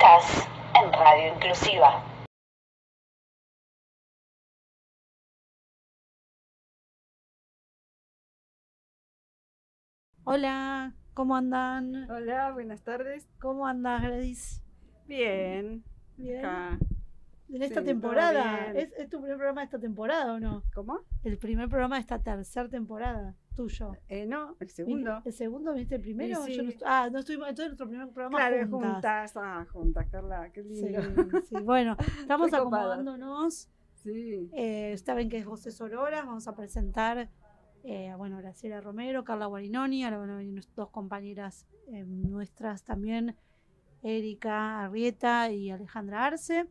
Estás en Radio Inclusiva. Hola, ¿cómo andan? Hola, buenas tardes. ¿Cómo andas, Gladys? Bien. Bien. Acá. En esta Sí, temporada. todo bien. ¿Es tu primer programa de esta temporada o no? ¿Cómo? El primer programa de esta tercera temporada, tuyo. No, el segundo. ¿El segundo? ¿Viste el primero? Sí. Yo no no estuvimos. Entonces nuestro primer programa Claro, juntas. juntas, Carla, qué Sí, lindo. sí. Bueno, estamos Muy copadas. acomodándonos. Sí. Saben que es Voces Auroras. Vamos a presentar a Graciela Romero, Carla Guarinoni, ahora van a venir dos compañeras nuestras también, Erika Arrieta y Alejandra Arce.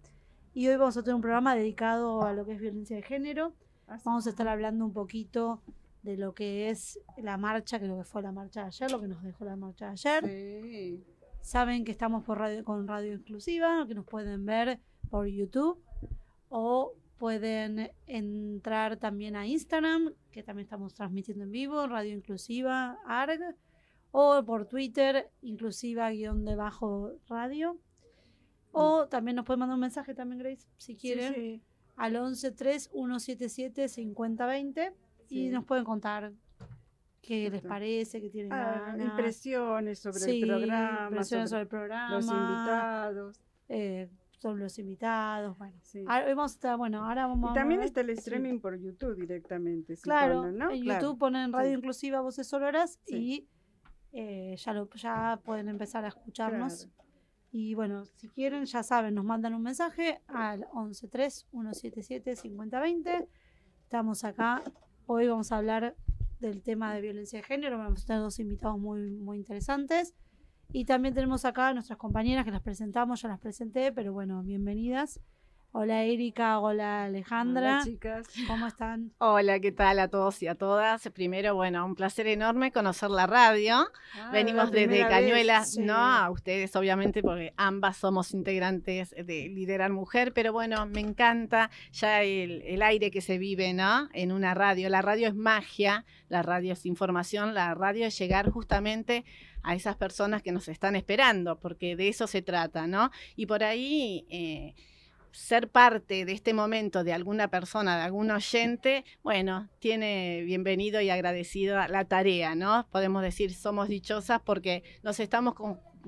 Y hoy vamos a tener un programa dedicado a lo que es violencia de género. Vamos a estar hablando un poquito de lo que es la marcha, que lo que fue la marcha de ayer, lo que nos dejó la marcha de ayer. Sí. Saben que estamos con Radio Inclusiva, que nos pueden ver por YouTube o pueden entrar también a Instagram, que también estamos transmitiendo en vivo, Radio Inclusiva ARG, o por Twitter, inclusiva_radio. O también nos pueden mandar un mensaje también, Grace, si quieren, Sí. al 11-3177-5020 y nos pueden contar qué les parece, qué tienen ganas. Impresiones sobre el programa. Impresiones sobre el programa. Los invitados. Son los invitados, bueno. Sí. Ahora vamos a estar, ahora vamos Y también a ver. está el streaming por YouTube directamente. Si Claro, ponen, ¿no? en Claro. YouTube ponen Radio Inclusiva Voces Auroras Sí. y ya pueden empezar a escucharnos. Claro. Y bueno, si quieren, ya saben, nos mandan un mensaje al 11-3177-5020. Estamos acá. Hoy vamos a hablar del tema de violencia de género. Vamos a tener dos invitados muy, muy interesantes. Y también tenemos acá a nuestras compañeras que las presentamos, ya las presenté, pero bueno, bienvenidas. Hola Erika, hola Alejandra. Hola, chicas. ¿Cómo están? Hola, ¿qué tal a todos y a todas? Primero, bueno, un placer enorme conocer la radio. Venimos desde Cañuelas, sí. no a ustedes obviamente porque ambas somos integrantes de Liderar Mujer, pero bueno, me encanta ya el aire que se vive, ¿no? En una radio. La radio es magia, la radio es información, la radio es llegar justamente a esas personas que nos están esperando, porque de eso se trata, ¿no? Y por ahí ser parte de este momento de alguna persona, de algún oyente, bueno, tiene bienvenido y agradecido la tarea, ¿no? Podemos decir, somos dichosas porque nos estamos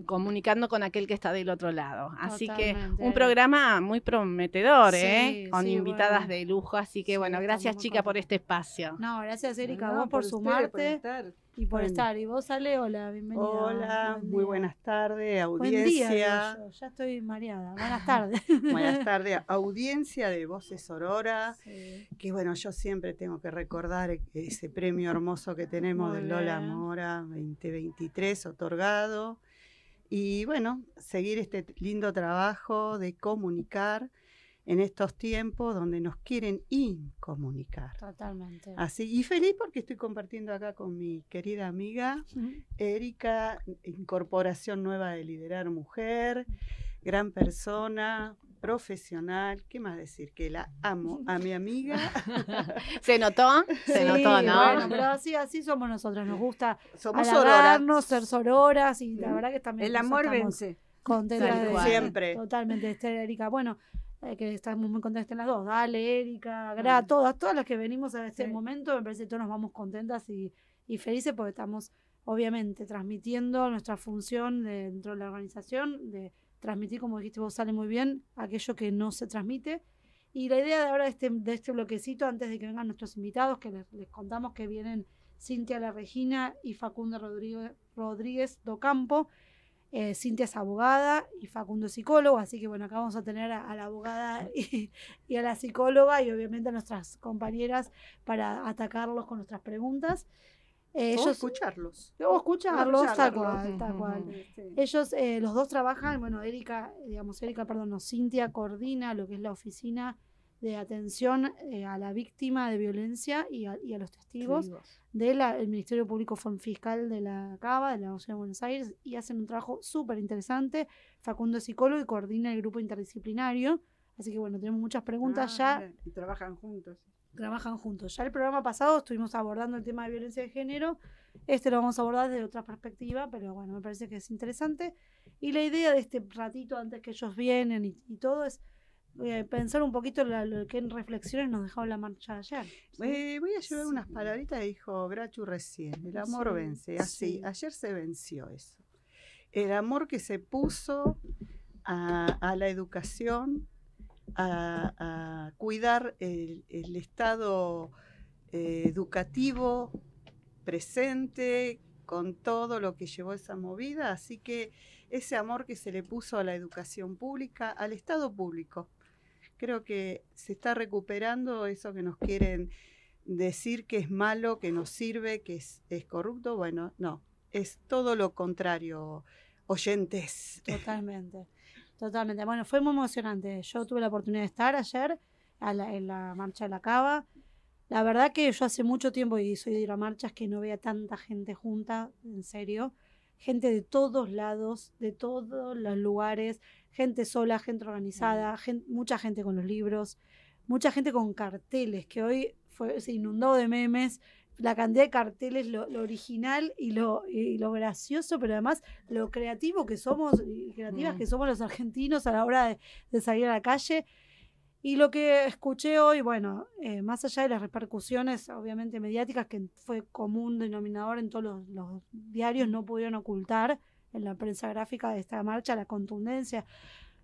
comunicando con aquel que está del otro lado. Así Totalmente. que un programa muy prometedor, Sí, con sí, invitadas bueno. de lujo. Así que Sí, bueno, gracias estamos muy chica por contentos. este espacio. No, gracias Erika, No, vos por ustedes, sumarte por estar. y por Bueno. estar. Y vos, Ale, hola, bienvenida. Hola, Buen muy día. buenas tardes, Buen día, digo audiencia. yo, ya estoy mareada. Buenas tardes. Buenas tardes, audiencia de Voces Auroras. Sí. Que bueno, yo siempre tengo que recordar ese premio hermoso que tenemos Muy de Lola bien. Mora 2023 otorgado. Y bueno, seguir este lindo trabajo de comunicar en estos tiempos donde nos quieren incomunicar. Totalmente. Así, y feliz porque estoy compartiendo acá con mi querida amiga Erika, incorporación nueva de Liderar Mujer, gran persona, profesional, ¿qué más decir? Que la amo a mi amiga. ¿Se notó? Se Sí, notó, ¿no? Bueno, pero así somos nosotras, nos gusta Somos halagarnos, sororas. ser sororas y la verdad que también El por eso amor estamos vence. contentas Tal de cual. Siempre. Totalmente, Erika. Bueno, que estamos muy contentas de las dos. Dale, Erika, Gra, todas las que venimos a este momento, me parece que todos nos vamos contentas y felices porque estamos obviamente transmitiendo nuestra función dentro de la organización, de transmitir, como dijiste vos, sale muy bien, aquello que no se transmite. Y la idea de ahora de este bloquecito, antes de que vengan nuestros invitados, que les contamos que vienen Cintia La Regina y Facundo Rodríguez Docampo. Cintia es abogada y Facundo es psicólogo, así que bueno, acá vamos a tener a la abogada y a la psicóloga y obviamente a nuestras compañeras para atacarlos con nuestras preguntas. O escucharlos. Tal cual. Sí. Ellos, los dos trabajan, bueno, Cintia coordina lo que es la oficina de atención a la víctima de violencia y a los testigos del Ministerio Público Fiscal de la CABA, de la Nación de Buenos Aires, y hacen un trabajo súper interesante. Facundo es psicólogo y coordina el grupo interdisciplinario, así que bueno, tenemos muchas preguntas ya. Mira, y trabajan juntos. trabajan juntos. Ya el programa pasado estuvimos abordando el tema de violencia de género, lo vamos a abordar desde otra perspectiva, pero bueno, me parece que es interesante. Y la idea de este ratito antes que ellos vienen y todo es pensar un poquito en qué reflexiones nos dejó la marcha de ayer. ¿Sí? Voy a llevar unas palabritas que dijo Grachu recién, el amor vence, así, ayer se venció eso. El amor que se puso a la educación, a cuidar el estado educativo presente, con todo lo que llevó esa movida, así que ese amor que se le puso a la educación pública, al Estado público, creo que se está recuperando eso que nos quieren decir que es malo, que no sirve, que es corrupto. Bueno, no, es todo lo contrario, oyentes. Totalmente, totalmente. Bueno, fue muy emocionante. Yo tuve la oportunidad de estar ayer en la marcha de la Cava. La verdad que yo hace mucho tiempo, y soy de ir a marchas, que no veía tanta gente junta, en serio. Gente de todos lados, de todos los lugares, gente sola, gente organizada, mucha gente con los libros, mucha gente con carteles, que hoy se inundó de memes, la cantidad de carteles, lo original y lo gracioso, pero además lo creativo que somos y creativas que somos los argentinos a la hora de salir a la calle. Y lo que escuché hoy, bueno, más allá de las repercusiones obviamente mediáticas, que fue común denominador en todos los diarios, no pudieron ocultar en la prensa gráfica de esta marcha la contundencia.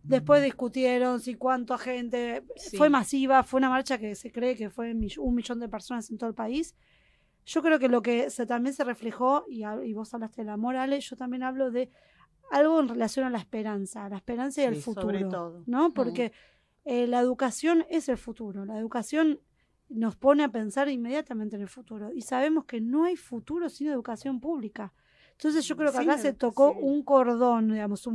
Después discutieron si cuánta gente, fue masiva, fue una marcha que se cree que fue 1 millón de personas en todo el país. Yo creo que lo que también se reflejó, y vos hablaste del amor, Ale, yo también hablo de algo en relación a la esperanza y el futuro, sobre todo, ¿no? Porque la educación es el futuro. La educación nos pone a pensar inmediatamente en el futuro. Y sabemos que no hay futuro sin educación pública. Entonces yo creo que acá se tocó un cordón, digamos,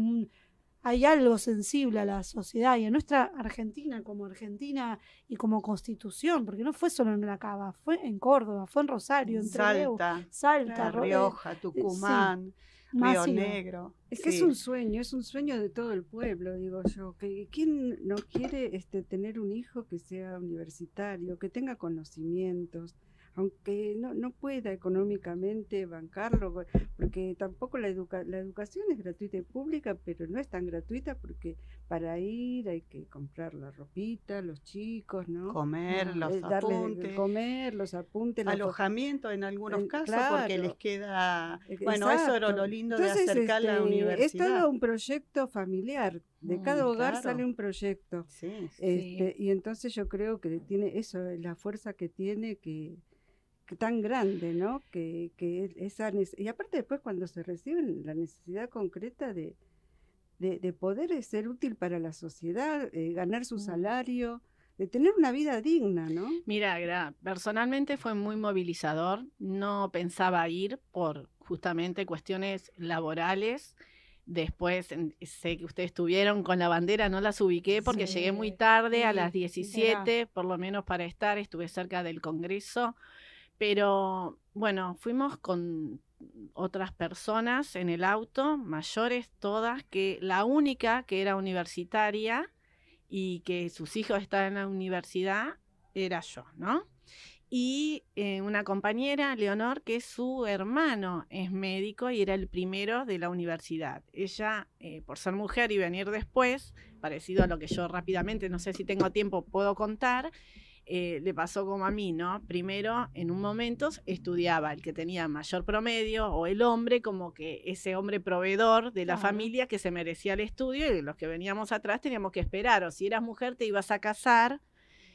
hay algo sensible a la sociedad y a nuestra Argentina como Argentina y como Constitución, porque no fue solo en La Cava, fue en Córdoba, fue en Rosario, en Salta, Rioja, Tucumán, Río Negro. Es que es un sueño de todo el pueblo, digo yo. Que ¿quién no quiere tener un hijo que sea universitario, que tenga conocimientos, aunque no pueda económicamente bancarlo, porque tampoco la educación es gratuita y pública, pero no es tan gratuita porque para ir hay que comprar la ropita, los chicos, ¿no? Comer, los apuntes. Alojamiento en algunos casos, claro, porque les queda... Bueno, exacto. eso era lo lindo. Entonces, de acercar la universidad. Es todo un proyecto familiar. De cada hogar sale un proyecto. Y entonces yo creo que tiene eso, la fuerza que tiene que tan grande, ¿no? Que y aparte después cuando se reciben la necesidad concreta de poder ser útil para la sociedad, ganar su salario, de tener una vida digna, ¿no? Mira, personalmente fue muy movilizador. No pensaba ir por justamente cuestiones laborales. Después sé que ustedes estuvieron con la bandera, no las ubiqué porque llegué muy tarde, a las 17, por lo menos para estar, estuve cerca del Congreso. Pero bueno, fuimos con otras personas en el auto, mayores todas, que la única que era universitaria y que sus hijos estaban en la universidad era yo, ¿no? Y una compañera, Leonor, que su hermano es médico y era el primero de la universidad. Ella, por ser mujer y venir después, parecido a lo que yo rápidamente, no sé si tengo tiempo, puedo contar, le pasó como a mí, ¿no? Primero, en un momento, estudiaba el que tenía mayor promedio o el hombre, como que ese hombre proveedor de la familia que se merecía el estudio, y los que veníamos atrás teníamos que esperar, o si eras mujer te ibas a casar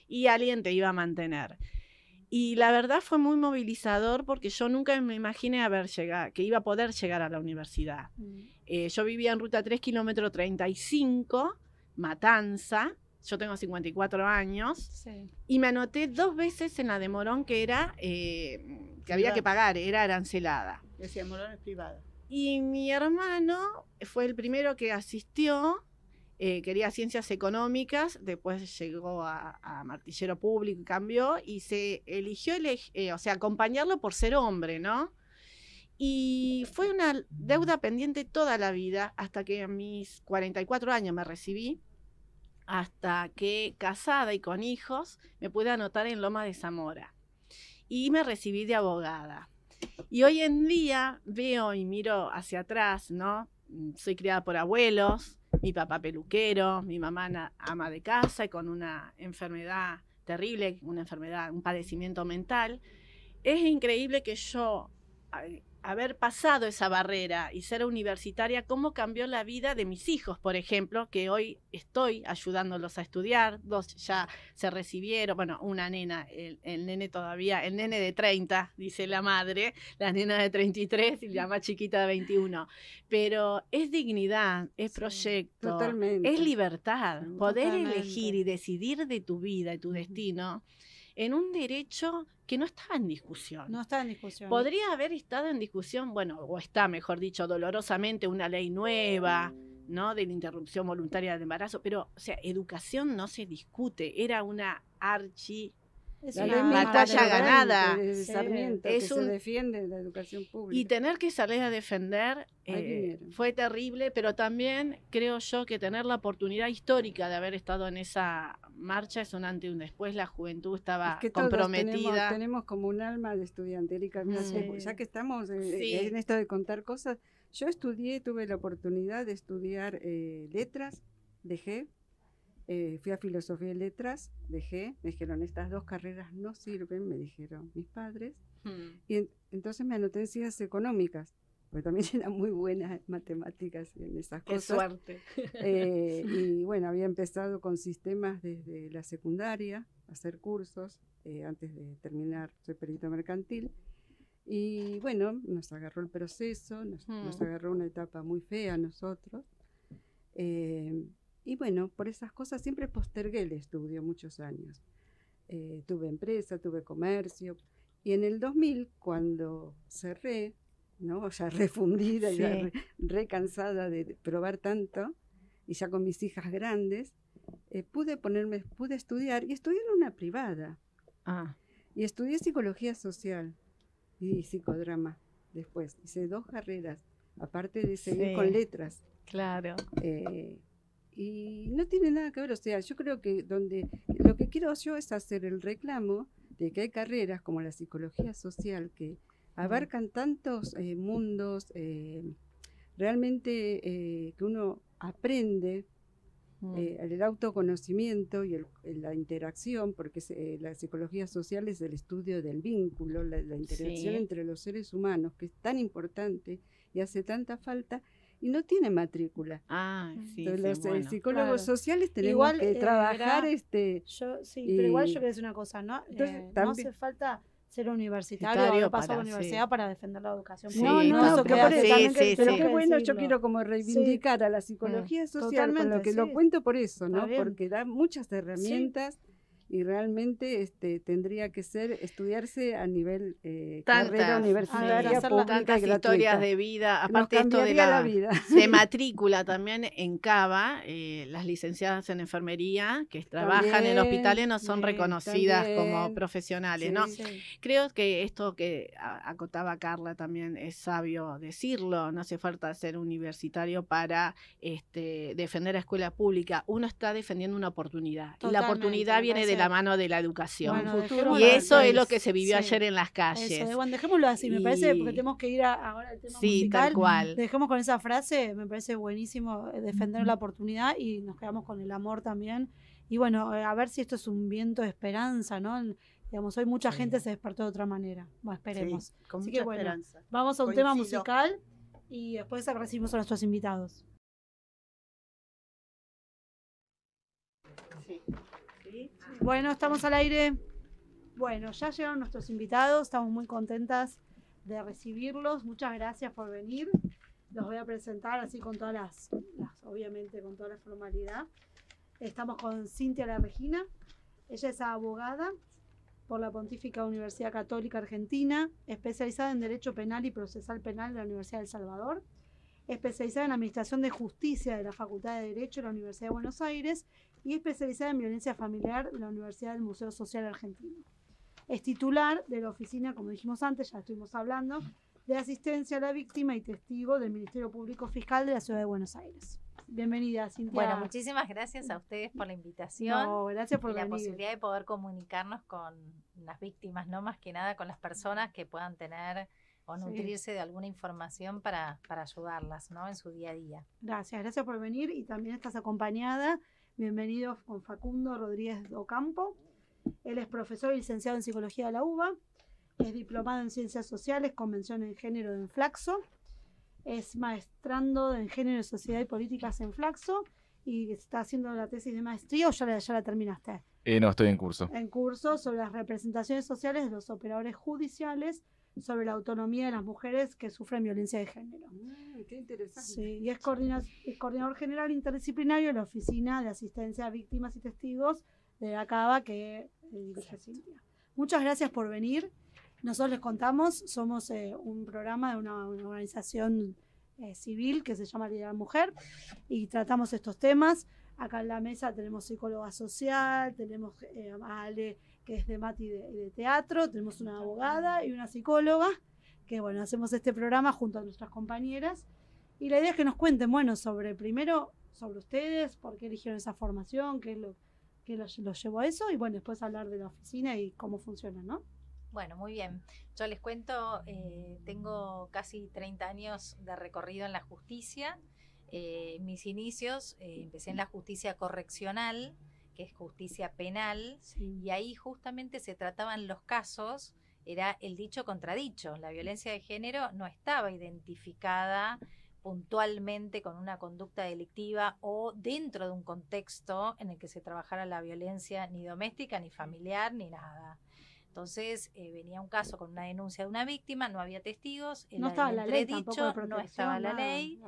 y alguien te iba a mantener. Y la verdad fue muy movilizador porque yo nunca me imaginé que iba a poder llegar a la universidad. Yo vivía en ruta 3, kilómetro 35, Matanza. Yo tengo 54 años y me anoté 2 veces en la de Morón, que era que había que pagar, era arancelada. Decía, Morón es privada. Y mi hermano fue el primero que asistió, quería ciencias económicas, después llegó a martillero público y cambió, y se eligió, acompañarlo por ser hombre, ¿no? Y fue una deuda pendiente toda la vida, hasta que a mis 44 años me recibí. hasta que casada y con hijos me pude anotar en Lomas de Zamora y me recibí de abogada. Y hoy en día veo y miro hacia atrás, ¿no? Soy criada por abuelos, mi papá peluquero, mi mamá ama de casa y con una enfermedad terrible, un padecimiento mental. Es increíble que yo, haber pasado esa barrera y ser universitaria, cómo cambió la vida de mis hijos, por ejemplo, que hoy estoy ayudándolos a estudiar, 2 ya se recibieron, bueno, una nena, el nene todavía, el nene de 30, dice la madre, la nena de 33 y la más chiquita de 21, pero es dignidad, es proyecto, totalmente. Es libertad, poder Totalmente. elegir y decidir de tu vida y tu destino en un derecho que no estaba en discusión. No está en discusión. Podría haber estado en discusión, bueno, o está, mejor dicho, dolorosamente una ley nueva, ¿no? De la interrupción voluntaria del embarazo, pero, o sea, educación no se discute, era una Es La una ley batalla Mirta ganada. de Sí. Sarmiento, Es que se defiende la educación pública. Y tener que salir a defender Ahí vinieron. fue terrible, pero también creo yo que tener la oportunidad histórica de haber estado en esa marcha es un antes y un después. La juventud estaba Es que todos comprometida. tenemos como un alma de estudiante, Erika. Mira, Sí. ya que estamos Sí. en esto de contar cosas, yo tuve la oportunidad de estudiar letras, dejé, fui a filosofía y letras, dejé, me dijeron, estas 2 carreras no sirven, me dijeron mis padres, y entonces me anoté en ciencias económicas, porque también era muy buena en matemáticas y en esas Qué cosas. suerte. Y bueno, había empezado con sistemas desde la secundaria, a hacer cursos, antes de terminar, soy perito mercantil. Y bueno, nos agarró el proceso, nos agarró una etapa muy fea a nosotros. Y bueno, por esas cosas siempre postergué el estudio muchos años. Tuve empresa, tuve comercio. Y en el 2000, cuando cerré, ¿no? Ya refundida, Sí. ya cansada de probar tanto, y ya con mis hijas grandes, pude estudiar, y estudié en una privada. Ah, Y estudié psicología social y psicodrama después. Hice 2 carreras, aparte de seguir Sí. con letras. claro. Y no tiene nada que ver, o sea, yo creo que lo que quiero yo es hacer el reclamo de que hay carreras como la psicología social que abarcan tantos mundos, realmente que uno aprende el autoconocimiento y la interacción, porque la psicología social es el estudio del vínculo, la interacción Sí. entre los seres humanos, que es tan importante y hace tanta falta, y no tiene matrícula. Ah, sí, Entonces, sí, los bueno. psicólogos Claro. sociales tenemos Igual, que trabajar Yo, sí, pero igual yo y- quiero decir una cosa, ¿no? Entonces, No también- hace falta ser universitario o Universitario haber pasado para, a la universidad sí. para defender la educación Sí, pública. No, Eso pero queda por eso, también que sí, pero tenemos qué que bueno, yo decirlo. quiero como reivindicar a la psicología social, con totalmente, lo que sí. lo cuento por eso, ¿no? Está bien. Porque da muchas herramientas y realmente tendría que estudiarse a nivel carrera Tantas, universitaria hacerla- pública tantas y gratuita. historias de vida, Nos aparte esto de cambiaría la la vida. de matrícula también en Cava, las licenciadas en enfermería que trabajan en También, hospitales no son reconocidas como también. profesionales, Sí. ¿no? Sí. Creo que esto que acotaba Carla también es sabio decirlo, no hace falta ser universitario para defender la escuela pública, uno está defendiendo una oportunidad y la Totalmente, oportunidad me viene de parece- la mano de la educación. Bueno, Un futuro dejémoslo Y para el eso es lo país. que se vivió Sí. ayer en las calles. Eso, bueno, dejémoslo así, me parece, porque Y- tenemos que ir ahora al tema Sí, musical. tal cual. Dejemos con esa frase, me parece buenísimo defender la oportunidad y nos quedamos con el amor también. Y bueno, a ver si esto es un viento de esperanza, ¿no? Digamos, hoy mucha gente se despertó de otra manera. Bueno, esperemos. Sí, con Así mucha que bueno, esperanza. vamos a un tema Coincido. musical y después recibimos a nuestros invitados. Sí. Bueno, estamos al aire. Bueno, ya llegaron nuestros invitados, estamos muy contentas de recibirlos. Muchas gracias por venir. Los voy a presentar así con todas obviamente con toda la formalidad. Estamos con Cintia La Regina. Ella es abogada por la Pontífica Universidad Católica Argentina, especializada en Derecho Penal y Procesal Penal de la Universidad de El Salvador, especializada en Administración de Justicia de la Facultad de Derecho de la Universidad de Buenos Aires y especializada en Violencia Familiar de la Universidad del Museo Social Argentino. Es titular de la oficina, como dijimos antes, ya estuvimos hablando, de asistencia a la víctima y testigo del Ministerio Público Fiscal de la Ciudad de Buenos Aires. Bienvenida, Cintia. Bueno, muchísimas gracias a ustedes por la invitación. No, gracias por y la venir. posibilidad de poder comunicarnos con las víctimas, no más que nada con las personas que puedan tener o nutrirse de alguna información para ayudarlas, ¿no? En su día a día. Gracias por venir y también estás acompañada. Bienvenido con Facundo Rodríguez Ocampo. Él es profesor y licenciado en Psicología de la UBA, es diplomado en Ciencias Sociales con mención en Género en Flaxo, es maestrando en Género, Sociedad y Políticas en Flaxo y está haciendo la tesis de maestría o ya la terminaste. No, estoy en curso. En curso sobre las representaciones sociales de los operadores judiciales sobre la autonomía de las mujeres que sufren violencia de género. Qué interesante. Sí, y es coordinador general interdisciplinario de la Oficina de Asistencia a Víctimas y Testigos de la CABA que dirige Cintia. Muchas gracias por venir. Nosotros les contamos, somos un programa de una organización civil que se llama Liderar Mujer y tratamos estos temas. Acá en la mesa tenemos psicóloga social, tenemos a Ale, que es de Mati y de teatro, tenemos una abogada y una psicóloga, que bueno, hacemos este programa junto a nuestras compañeras. Y la idea es que nos cuenten, bueno, primero sobre ustedes, por qué eligieron esa formación, qué es lo que los llevó a eso, y bueno, después hablar de la oficina y cómo funciona, ¿no? Bueno, muy bien. Yo les cuento, tengo casi 30 años de recorrido en la justicia. Mis inicios, empecé en la justicia correccional, que es justicia penal, y ahí justamente se trataban los casos, era el dicho contra dicho. La violencia de género no estaba identificada puntualmente con una conducta delictiva o dentro de un contexto en el que se trabajara la violencia ni doméstica, ni familiar, ni nada. Entonces venía un caso con una denuncia de una víctima, no había testigos, no estaba la ley, no estaba la ley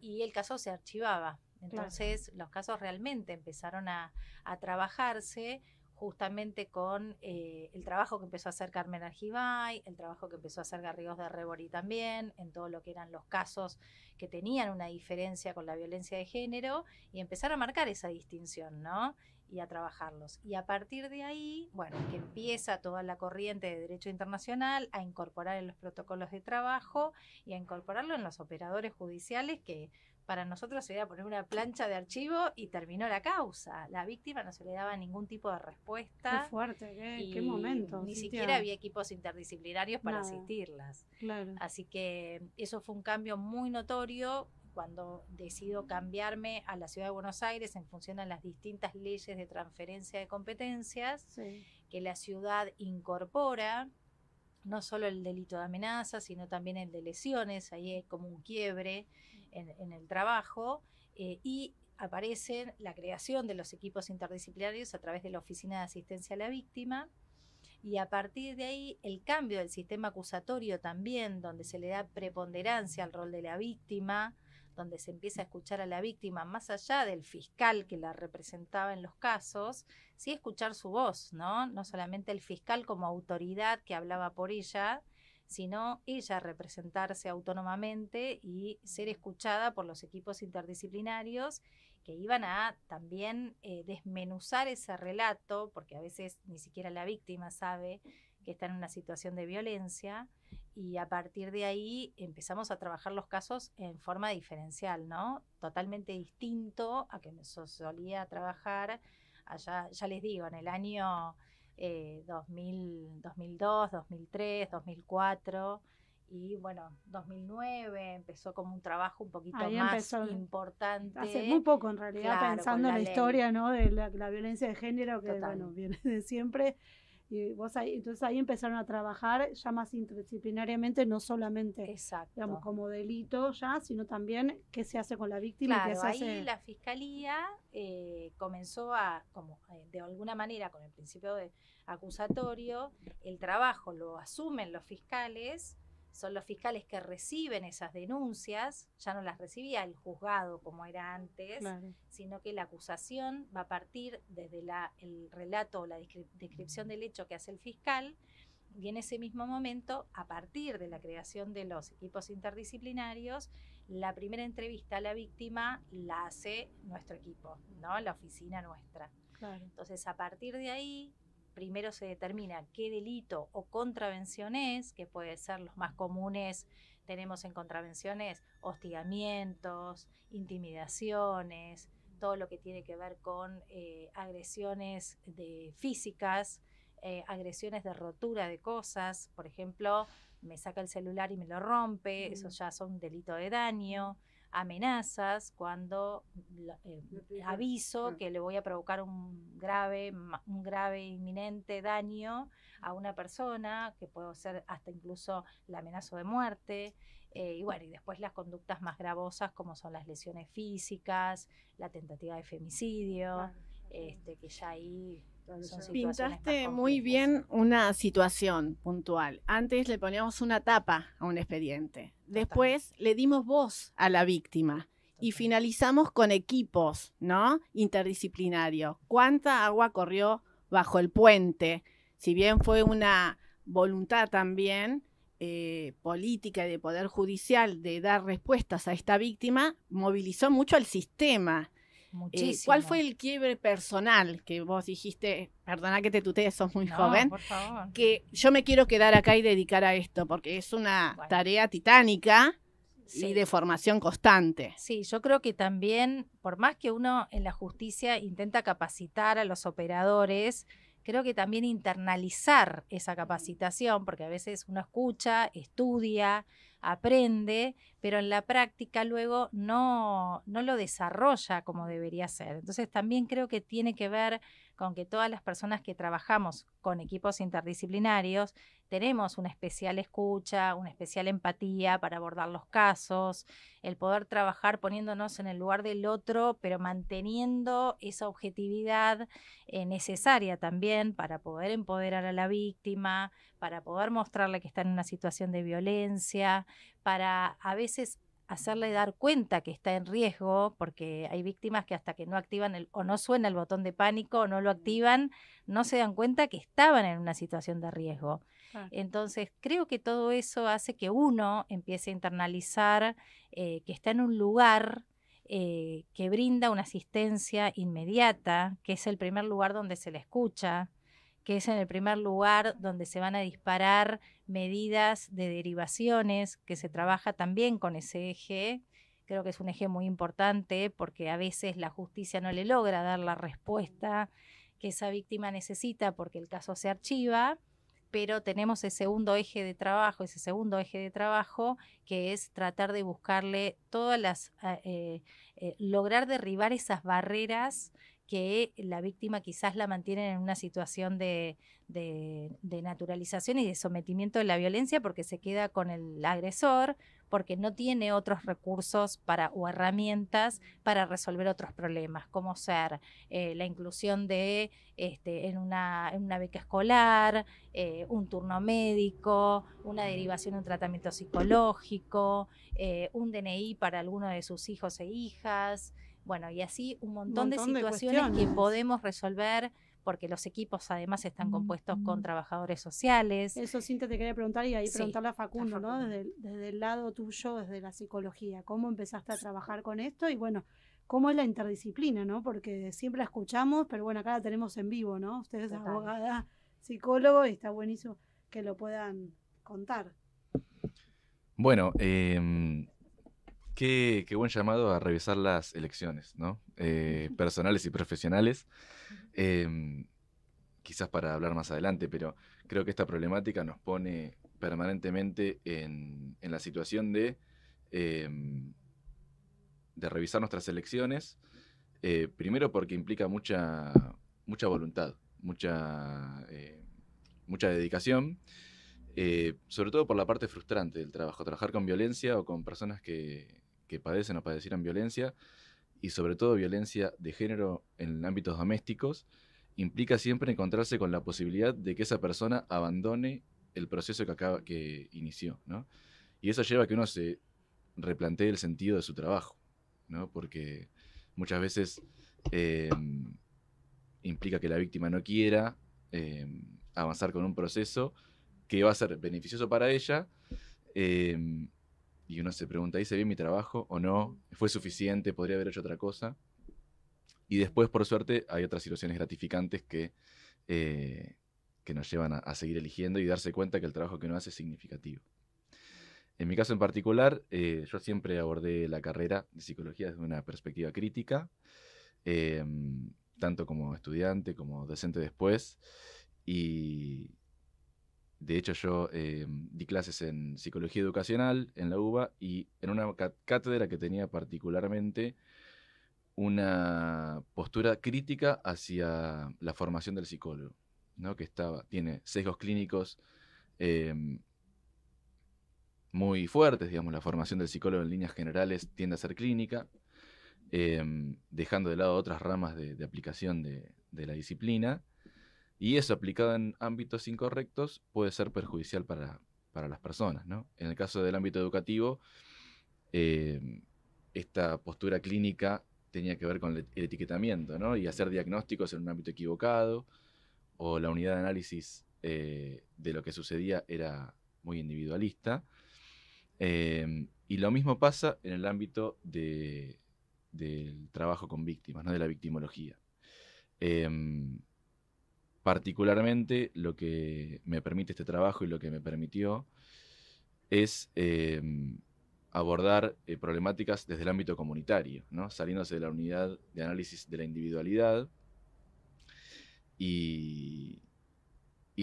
y el caso se archivaba. Entonces los casos realmente empezaron a trabajarse justamente con el trabajo que empezó a hacer Carmen Argibay, el trabajo que empezó a hacer Garrigós de Rebori también, en todo lo que eran los casos que tenían una diferencia con la violencia de género, y empezar a marcar esa distinción, ¿no? Y a trabajarlos. Y a partir de ahí, bueno, que empieza toda la corriente de derecho internacional a incorporar en los protocolos de trabajo y a incorporarlo en los operadores judiciales, que para nosotros se iba a poner una plancha de archivo y terminó la causa. La víctima no se le daba ningún tipo de respuesta. Qué fuerte, qué momento. Ni siquiera había equipos interdisciplinarios para asistirlas. Claro. Así que eso fue un cambio muy notorio cuando decido cambiarme a la Ciudad de Buenos Aires en función a las distintas leyes de transferencia de competencias que la ciudad incorpora. No solo el delito de amenaza, sino también el de lesiones. Ahí hay como un quiebre en el trabajo, y aparece la creación de los equipos interdisciplinarios a través de la Oficina de Asistencia a la Víctima, y a partir de ahí el cambio del sistema acusatorio también, donde se le da preponderancia al rol de la víctima, donde se empieza a escuchar a la víctima más allá del fiscal que la representaba en los casos, sí escuchar su voz, ¿no? No solamente el fiscal como autoridad que hablaba por ella, sino ella representarse autónomamente y ser escuchada por los equipos interdisciplinarios que iban a también desmenuzar ese relato, porque a veces ni siquiera la víctima sabe que está en una situación de violencia, y a partir de ahí empezamos a trabajar los casos en forma diferencial, ¿no? Totalmente distinto a que se solía trabajar allá, ya les digo, en el año 2002, 2003, 2004 y bueno, 2009 empezó como un trabajo un poquito más importante. Hace muy poco en realidad, claro, pensando en la historia, ¿no? De la violencia de género que bueno, viene de siempre. Y vos entonces ahí empezaron a trabajar ya más interdisciplinariamente, no solamente digamos, como delito ya, sino también qué se hace con la víctima. Claro, y qué se ahí hace... la fiscalía comenzó a, como de alguna manera con el principio de acusatorio, el trabajo lo asumen los fiscales, son los fiscales que reciben esas denuncias, ya no las recibía el juzgado como era antes, sino que la acusación va a partir desde el relato o la descripción del hecho que hace el fiscal, y en ese mismo momento, a partir de la creación de los equipos interdisciplinarios, la primera entrevista a la víctima la hace nuestro equipo, ¿no? La oficina nuestra. Entonces, a partir de ahí, primero se determina qué delito o contravención es, que puede ser los más comunes, tenemos en contravenciones hostigamientos, intimidaciones, todo lo que tiene que ver con agresiones físicas, agresiones de rotura de cosas, por ejemplo, me saca el celular y me lo rompe, eso ya son un delito de daño, amenazas cuando aviso que le voy a provocar un grave inminente daño a una persona, que puede ser hasta incluso la amenaza de muerte. Y bueno, y después las conductas más gravosas como son las lesiones físicas, la tentativa de femicidio, que ya ahí son situaciones pintaste muy bien una situación puntual. Antes le poníamos una tapa a un expediente, después le dimos voz a la víctima y finalizamos con equipos, ¿no? Interdisciplinarios. ¿Cuánta agua corrió bajo el puente? Si bien fue una voluntad también política y de Poder Judicial de dar respuestas a esta víctima, movilizó mucho al sistema. Muchísimo. ¿Cuál fue el quiebre personal que vos dijiste, perdona que te tutee, sos muy joven, por favor, que yo me quiero quedar acá y dedicar a esto, porque es una tarea titánica y de formación constante? Sí, yo creo que también, por más que uno en la justicia intenta capacitar a los operadores, creo que también internalizar esa capacitación, porque a veces uno escucha, estudia, aprende, pero en la práctica luego no lo desarrolla como debería ser. Entonces también creo que tiene que ver con que todas las personas que trabajamos con equipos interdisciplinarios tenemos una especial escucha, una especial empatía para abordar los casos, el poder trabajar poniéndonos en el lugar del otro, pero manteniendo esa objetividad necesaria también para poder empoderar a la víctima, para poder mostrarle que está en una situación de violencia, para a veces hacerle dar cuenta que está en riesgo, porque hay víctimas que hasta que no activan o no suena el botón de pánico o no lo activan, no se dan cuenta que estaban en una situación de riesgo. Entonces, creo que todo eso hace que uno empiece a internalizar que está en un lugar que brinda una asistencia inmediata, que es el primer lugar donde se le escucha, que es en el primer lugar donde se van a disparar medidas de derivaciones, que se trabaja también con ese eje. Creo que es un eje muy importante porque a veces la justicia no le logra dar la respuesta que esa víctima necesita porque el caso se archiva, pero tenemos ese segundo eje de trabajo que es tratar de buscarle todas las, lograr derribar esas barreras que la víctima quizás la mantiene en una situación de naturalización y de sometimiento de la violencia porque se queda con el agresor, porque no tiene otros recursos o herramientas para resolver otros problemas, como ser la inclusión de en una beca escolar, un turno médico, una derivación de un tratamiento psicológico, un DNI para alguno de sus hijos e hijas. Bueno, y así un montón de situaciones que podemos resolver porque los equipos además están compuestos con trabajadores sociales. Eso, Cintia, te quería preguntar y ahí preguntarle a Facundo, ¿no? Desde el lado tuyo, desde la psicología, ¿cómo empezaste a trabajar con esto? Y bueno, ¿cómo es la interdisciplina, no? Porque siempre la escuchamos, pero bueno, acá la tenemos en vivo, ¿no? Usted es abogada, psicólogo y está buenísimo que lo puedan contar. Bueno, qué buen llamado a revisar las elecciones, ¿no? Personales y profesionales. Quizás para hablar más adelante, pero creo que esta problemática nos pone permanentemente en la situación de revisar nuestras elecciones, primero porque implica mucha voluntad, mucha dedicación, sobre todo por la parte frustrante del trabajo, trabajar con violencia o con personas que padecen o padecieran violencia, y sobre todo violencia de género en ámbitos domésticos, implica siempre encontrarse con la posibilidad de que esa persona abandone el proceso que inició, ¿no? Y eso lleva a que uno se replantee el sentido de su trabajo, ¿no? Porque muchas veces implica que la víctima no quiera avanzar con un proceso que va a ser beneficioso para ella, y uno se pregunta, ¿hice bien mi trabajo o no? ¿Fue suficiente? ¿Podría haber hecho otra cosa? Y después, por suerte, hay otras situaciones gratificantes que nos llevan a seguir eligiendo y darse cuenta que el trabajo que uno hace es significativo. En mi caso en particular, yo siempre abordé la carrera de psicología desde una perspectiva crítica, tanto como estudiante como docente después. Y de hecho yo di clases en psicología educacional en la UBA y en una cátedra que tenía particularmente una postura crítica hacia la formación del psicólogo, ¿no? Que tiene sesgos clínicos muy fuertes, digamos. La formación del psicólogo en líneas generales tiende a ser clínica, dejando de lado otras ramas de aplicación de la disciplina, y eso aplicado en ámbitos incorrectos puede ser perjudicial para las personas, ¿no? En el caso del ámbito educativo, esta postura clínica tenía que ver con el etiquetamiento, ¿no? Y hacer diagnósticos en un ámbito equivocado, o la unidad de análisis de lo que sucedía era muy individualista. Y lo mismo pasa en el ámbito del trabajo con víctimas, ¿no? De la victimología. Particularmente lo que me permite este trabajo y lo que me permitió es abordar problemáticas desde el ámbito comunitario, ¿no? Saliéndose de la unidad de análisis de la individualidad, y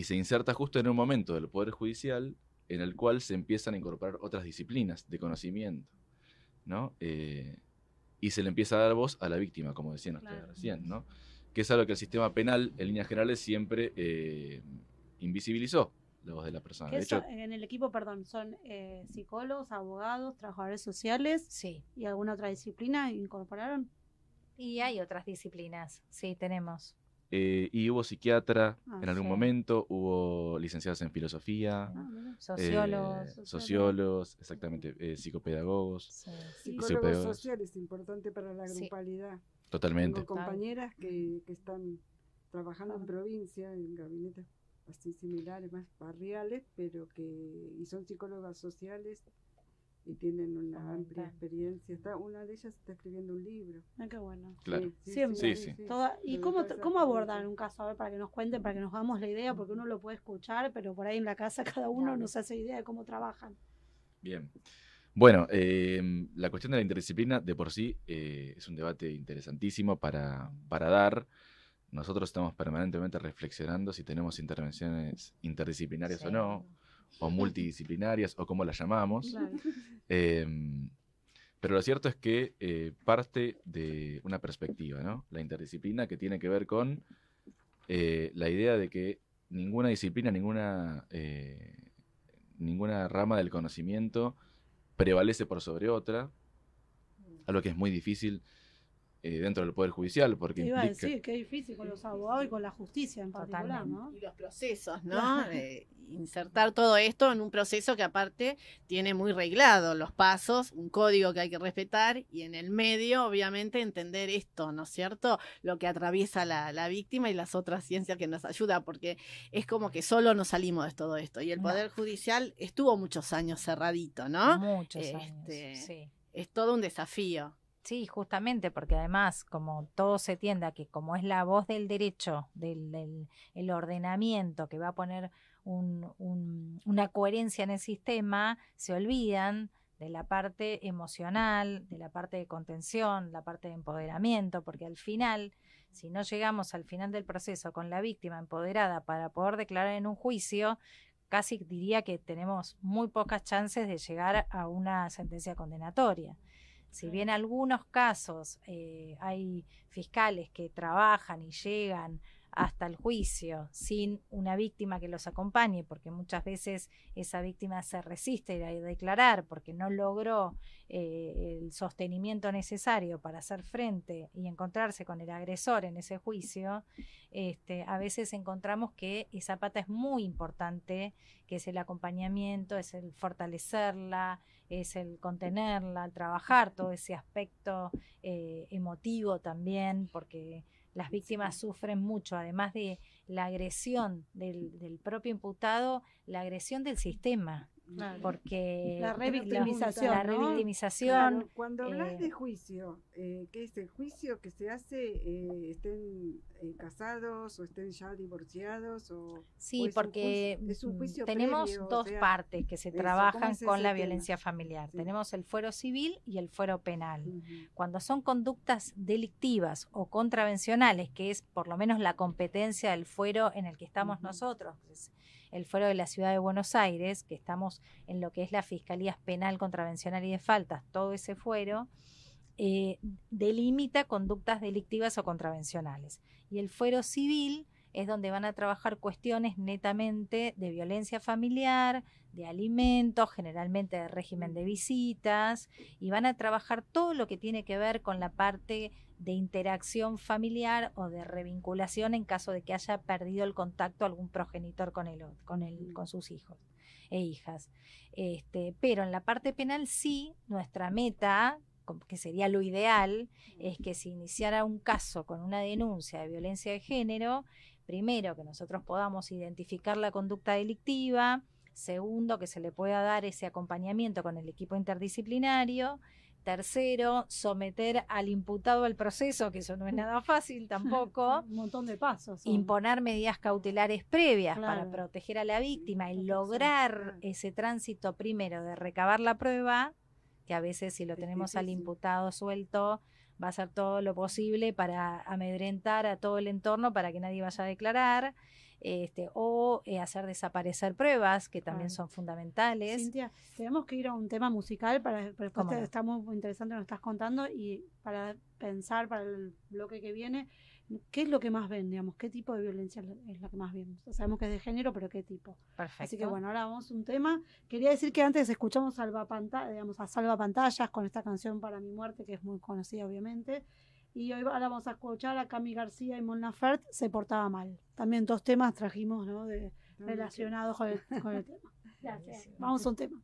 se inserta justo en un momento del Poder Judicial en el cual se empiezan a incorporar otras disciplinas de conocimiento, ¿no? Y se le empieza a dar voz a la víctima, como decían ustedes recién, ¿no? Que es algo que el sistema penal, en líneas generales, siempre invisibilizó, la voz de la persona. De hecho, en el equipo, perdón, son psicólogos, abogados, trabajadores sociales. Sí. ¿Y alguna otra disciplina incorporaron? Y hay otras disciplinas, sí, tenemos. Y hubo psiquiatra en algún momento, hubo licenciados en filosofía, sociólogos, exactamente, psicopedagogos. Sí. Psicólogos sociales, importante para la grupalidad. Totalmente. Tengo compañeras que están trabajando en provincia, en gabinetes así similares, más barriales, pero y son psicólogas sociales y tienen una amplia experiencia. Una de ellas está escribiendo un libro. Qué bueno. Claro. Sí. ¿Y cómo abordan un caso? A ver, para que nos cuenten, para que nos hagamos la idea, porque uno lo puede escuchar, pero por ahí en la casa cada uno nos hace idea de cómo trabajan. Bien. Bueno, la cuestión de la interdisciplina de por sí es un debate interesantísimo para dar. Nosotros estamos permanentemente reflexionando si tenemos intervenciones interdisciplinarias o no, o multidisciplinarias, o como las llamamos. Claro. Pero lo cierto es que parte de una perspectiva, ¿no? La interdisciplina, que tiene que ver con la idea de que ninguna disciplina, ninguna rama del conocimiento prevalece por sobre otra, algo que es muy difícil dentro del Poder Judicial, porque te iba a decir que es difícil con los abogados y con la justicia en particular, ¿no? Y los procesos, ¿no? Insertar todo esto en un proceso que aparte tiene muy reglado los pasos, un código que hay que respetar, y en el medio, obviamente, entender esto, ¿no es cierto? Lo que atraviesa la víctima y las otras ciencias que nos ayudan, porque es como que solo nos salimos de todo esto. Y el Poder Judicial estuvo muchos años cerradito, ¿no? Muchos años, sí. Es todo un desafío. Sí, justamente, porque además, como todo se tiende a que, como es la voz del derecho, el ordenamiento que va a poner una coherencia en el sistema, se olvidan de la parte emocional, de la parte de contención, la parte de empoderamiento, porque al final, si no llegamos al final del proceso con la víctima empoderada para poder declarar en un juicio, casi diría que tenemos muy pocas chances de llegar a una sentencia condenatoria. Si bien en algunos casos hay fiscales que trabajan y llegan hasta el juicio sin una víctima que los acompañe, porque muchas veces esa víctima se resiste a declarar porque no logró el sostenimiento necesario para hacer frente y encontrarse con el agresor en ese juicio, a veces encontramos que esa pata es muy importante, que es el acompañamiento, es el fortalecerla, es el contenerla, el trabajar todo ese aspecto emotivo también, porque las víctimas sufren mucho, además de la agresión del propio imputado, la agresión del sistema. Claro. Porque la revictimización. La revictimización. Claro, cuando hablas de juicio, ¿qué es el juicio que se hace? ¿Estén casados o estén ya divorciados? Sí, porque es un juicio tenemos previo, dos partes que se trabajan con la violencia tema? familiar. Sí. Tenemos el fuero civil y el fuero penal. Cuando son conductas delictivas o contravencionales, que es por lo menos la competencia del fuero en el que estamos nosotros, es el fuero de la Ciudad de Buenos Aires, que estamos en lo que es la Fiscalía Penal, Contravencional y de Faltas, todo ese fuero, delimita conductas delictivas o contravencionales. Y el fuero civil es donde van a trabajar cuestiones netamente de violencia familiar, de alimentos, generalmente de régimen de visitas, y van a trabajar todo lo que tiene que ver con la parte de interacción familiar o de revinculación en caso de que haya perdido el contacto algún progenitor con sus hijos e hijas. Pero en la parte penal sí, nuestra meta, que sería lo ideal, es que si iniciara un caso con una denuncia de violencia de género, primero que nosotros podamos identificar la conducta delictiva, segundo que se le pueda dar ese acompañamiento con el equipo interdisciplinario, tercero, someter al imputado al proceso, que eso no es nada fácil tampoco. Un montón de pasos. Imponer medidas cautelares previas para proteger a la víctima y lograr ese tránsito primero de recabar la prueba, que a veces si lo tenemos al imputado suelto, va a hacer todo lo posible para amedrentar a todo el entorno para que nadie vaya a declarar, o hacer desaparecer pruebas, que también son fundamentales. Cintia, tenemos que ir a un tema musical, después está muy interesante lo que estás contando, y para pensar para el bloque que viene, ¿qué es lo que más ven, digamos? ¿Qué tipo de violencia es la que más vemos? Sabemos que es de género, pero ¿qué tipo? Perfecto. Así que bueno, ahora vamos a un tema. Quería decir que antes escuchamos a Salva Pantallas con esta canción Para mi muerte, que es muy conocida obviamente. Y hoy ahora vamos a escuchar a Cami García y Mon Laferte, Se portaba mal. También dos temas trajimos, ¿no? Relacionados con el tema. Gracias. Vamos a un tema.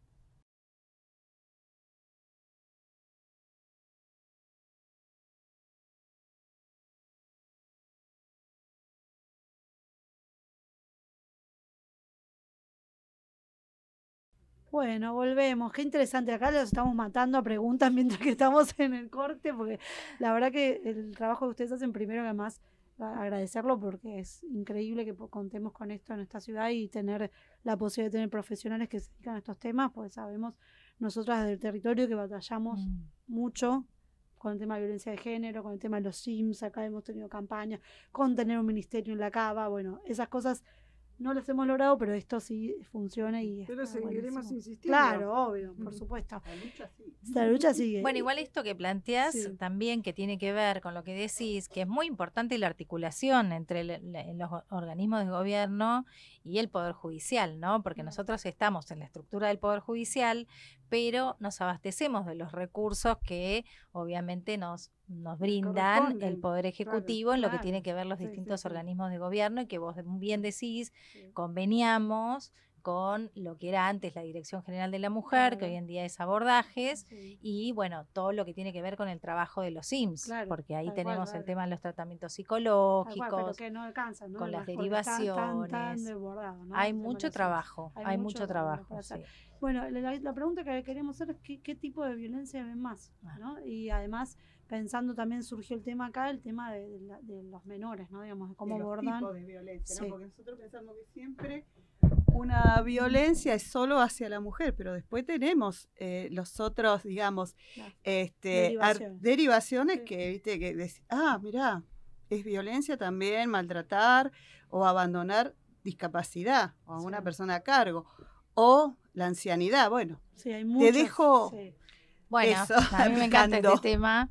Bueno, volvemos. Qué interesante. Acá los estamos matando a preguntas mientras que estamos en el corte, porque la verdad que el trabajo que ustedes hacen, primero que además agradecerlo, porque es increíble que contemos con esto en esta ciudad y tener la posibilidad de tener profesionales que se dedican a estos temas, pues sabemos nosotras del territorio que batallamos mucho con el tema de violencia de género, con el tema de los SIMS. Acá hemos tenido campañas, con tener un ministerio en la cava. Bueno, esas cosas no las hemos logrado, pero esto sí funciona y pero seguiremos insistiendo. Claro, obvio, por supuesto. La lucha sigue. La lucha sigue. Bueno, igual esto que planteas también, que tiene que ver con lo que decís, que es muy importante la articulación entre los organismos de gobierno y el Poder Judicial, ¿no? Porque nosotros estamos en la estructura del Poder Judicial, pero nos abastecemos de los recursos que obviamente nos brindan el Poder Ejecutivo, en lo que tiene que ver los distintos organismos de gobierno, y que vos bien decís, conveniamos con lo que era antes la Dirección General de la Mujer, que hoy en día es abordajes, y bueno, todo lo que tiene que ver con el trabajo de los SIMS, porque ahí tenemos el tema de los tratamientos psicológicos, pero que no alcanzan, ¿no? con las derivaciones. Tan desbordado, ¿no? Hay mucho trabajo, hay mucho trabajo. Bueno, la pregunta que queremos hacer es qué tipo de violencia ven más, ¿no? Y además, pensando también, surgió el tema acá, el tema de los menores, ¿no? Digamos, de cómo abordan. Tipos de violencia, ¿no? Porque nosotros pensamos que siempre una violencia es solo hacia la mujer, pero después tenemos los otros, digamos, derivaciones que, viste, que mirá, es violencia también maltratar o abandonar discapacidad o a una persona a cargo, o la ancianidad. Bueno, hay te dejo bueno, eso, a mí me encanta este tema,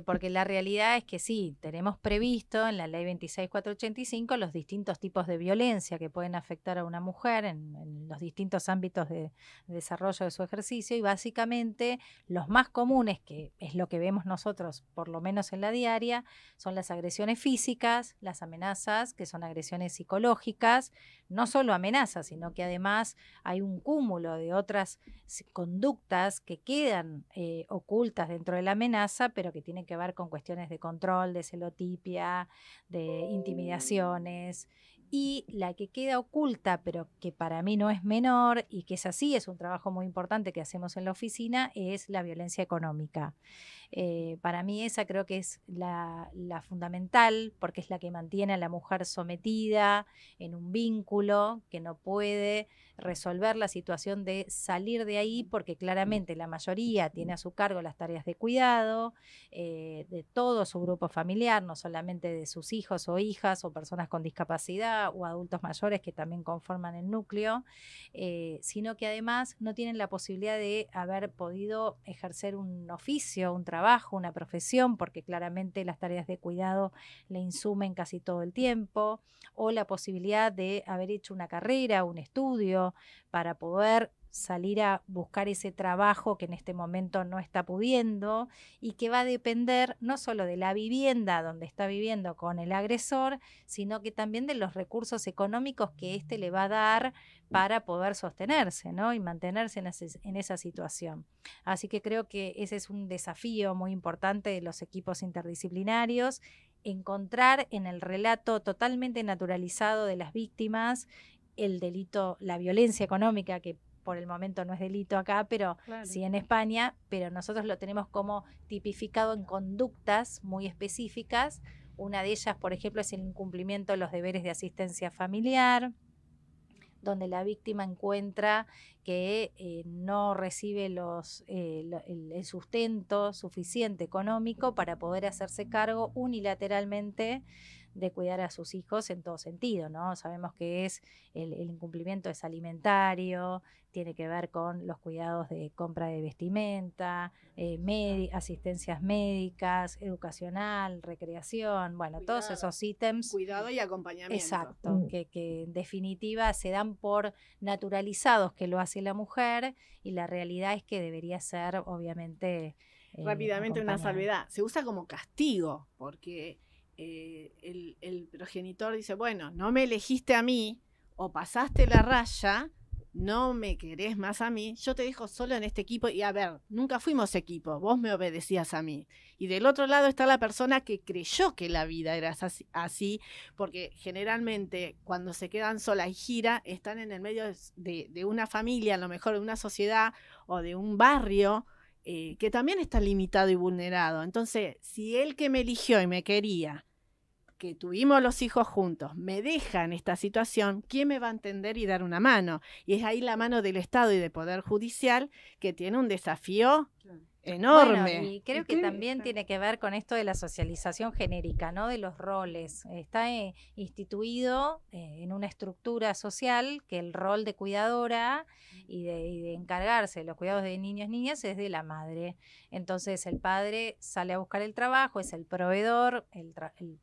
porque la realidad es que sí, tenemos previsto en la ley 26485 los distintos tipos de violencia que pueden afectar a una mujer en los distintos ámbitos de desarrollo de su ejercicio, y básicamente los más comunes, que es lo que vemos nosotros, por lo menos en la diaria, son las agresiones físicas, las amenazas, que son agresiones psicológicas, no solo amenazas, sino que además hay un cúmulo de otras conductas que quedan ocultas dentro de la amenaza, pero que tienen que ver con cuestiones de control, de celotipia, de intimidaciones. Y la que queda oculta, pero que para mí no es menor y que es así, es un trabajo muy importante que hacemos en la oficina, es la violencia económica. Para mí esa creo que es la fundamental, porque es la que mantiene a la mujer sometida en un vínculo, que no puede resolver la situación de salir de ahí, porque claramente la mayoría tiene a su cargo las tareas de cuidado de todo su grupo familiar, no solamente de sus hijos o hijas o personas con discapacidad o adultos mayores que también conforman el núcleo, sino que además no tienen la posibilidad de haber podido ejercer un oficio, un trabajo, una profesión, porque claramente las tareas de cuidado le insumen casi todo el tiempo, o la posibilidad de haber hecho una carrera, un estudio, para poder salir a buscar ese trabajo que en este momento no está pudiendo y que va a depender no solo de la vivienda donde está viviendo con el agresor, sino que también de los recursos económicos que éste le va a dar para poder sostenerse, ¿no? Y mantenerse en esa situación. Así que creo que ese es un desafío muy importante de los equipos interdisciplinarios, encontrar en el relato totalmente naturalizado de las víctimas el delito, la violencia económica, que por el momento no es delito acá, pero claro, sí en España, pero nosotros lo tenemos como tipificado en conductas muy específicas. Una de ellas, por ejemplo, es el incumplimiento de los deberes de asistencia familiar, donde la víctima encuentra que no recibe el sustento suficiente económico para poder hacerse cargo unilateralmente de cuidar a sus hijos en todo sentido, ¿no? Sabemos que es el incumplimiento es alimentario, tiene que ver con los cuidados de compra de vestimenta, asistencias médicas, educacional, recreación, bueno, cuidado, todos esos ítems. Cuidado y acompañamiento. Exacto, que en definitiva se dan por naturalizados que lo hace la mujer y la realidad es que debería ser, obviamente, rápidamente una salvedad. Se usa como castigo, porque el progenitor dice, bueno, no me elegiste a mí o pasaste la raya, no me querés más a mí, yo te dejo solo en este equipo y a ver, nunca fuimos equipo, vos me obedecías a mí. Y del otro lado está la persona que creyó que la vida era así, porque generalmente cuando se quedan solas y gira, están en el medio de una familia, a lo mejor de una sociedad o de un barrio, que también está limitado y vulnerado. Entonces, si él que me eligió y me quería, que tuvimos los hijos juntos, me deja en esta situación, ¿quién me va a entender y dar una mano? Y es ahí la mano del Estado y del Poder Judicial que tiene un desafío enorme. Bueno, y creo que también tiene que ver con esto de la socialización genérica, ¿no? De los roles. Está instituido en una estructura social que el rol de cuidadora y de encargarse de los cuidados de niños y niñas es de la madre. Entonces el padre sale a buscar el trabajo, es el proveedor,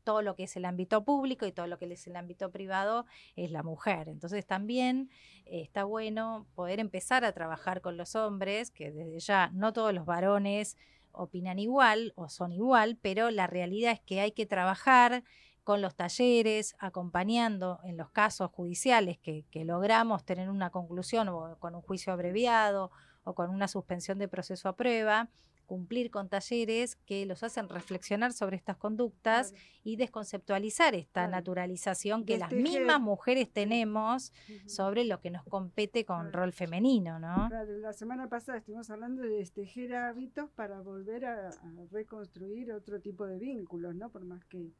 todo lo que es el ámbito público y todo lo que es el ámbito privado es la mujer. Entonces también está bueno poder empezar a trabajar con los hombres, que desde ya no todos los varones opinan igual o son igual, pero la realidad es que hay que trabajar con los talleres, acompañando en los casos judiciales que logramos tener una conclusión o con un juicio abreviado o con una suspensión de proceso a prueba, cumplir con talleres que los hacen reflexionar sobre estas conductas y desconceptualizar esta naturalización que las mismas mujeres tenemos sobre lo que nos compete con rol femenino, ¿no? Claro, la semana pasada estuvimos hablando de destejer hábitos para volver a reconstruir otro tipo de vínculos, ¿no? Por más que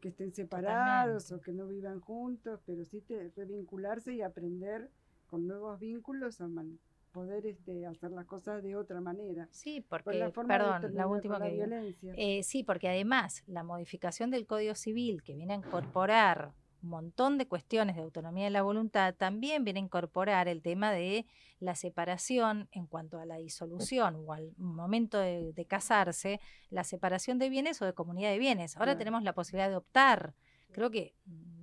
estén separados. Totalmente. O que no vivan juntos, pero sí revincularse y aprender con nuevos vínculos a poder hacer las cosas de otra manera. Sí, porque, la última que digo. Sí, porque además la modificación del Código Civil que viene a incorporar un montón de cuestiones de autonomía de la voluntad, también viene a incorporar el tema de la separación en cuanto a la disolución o al momento de casarse, la separación de bienes o de comunidad de bienes. Ahora tenemos la posibilidad de optar. Creo que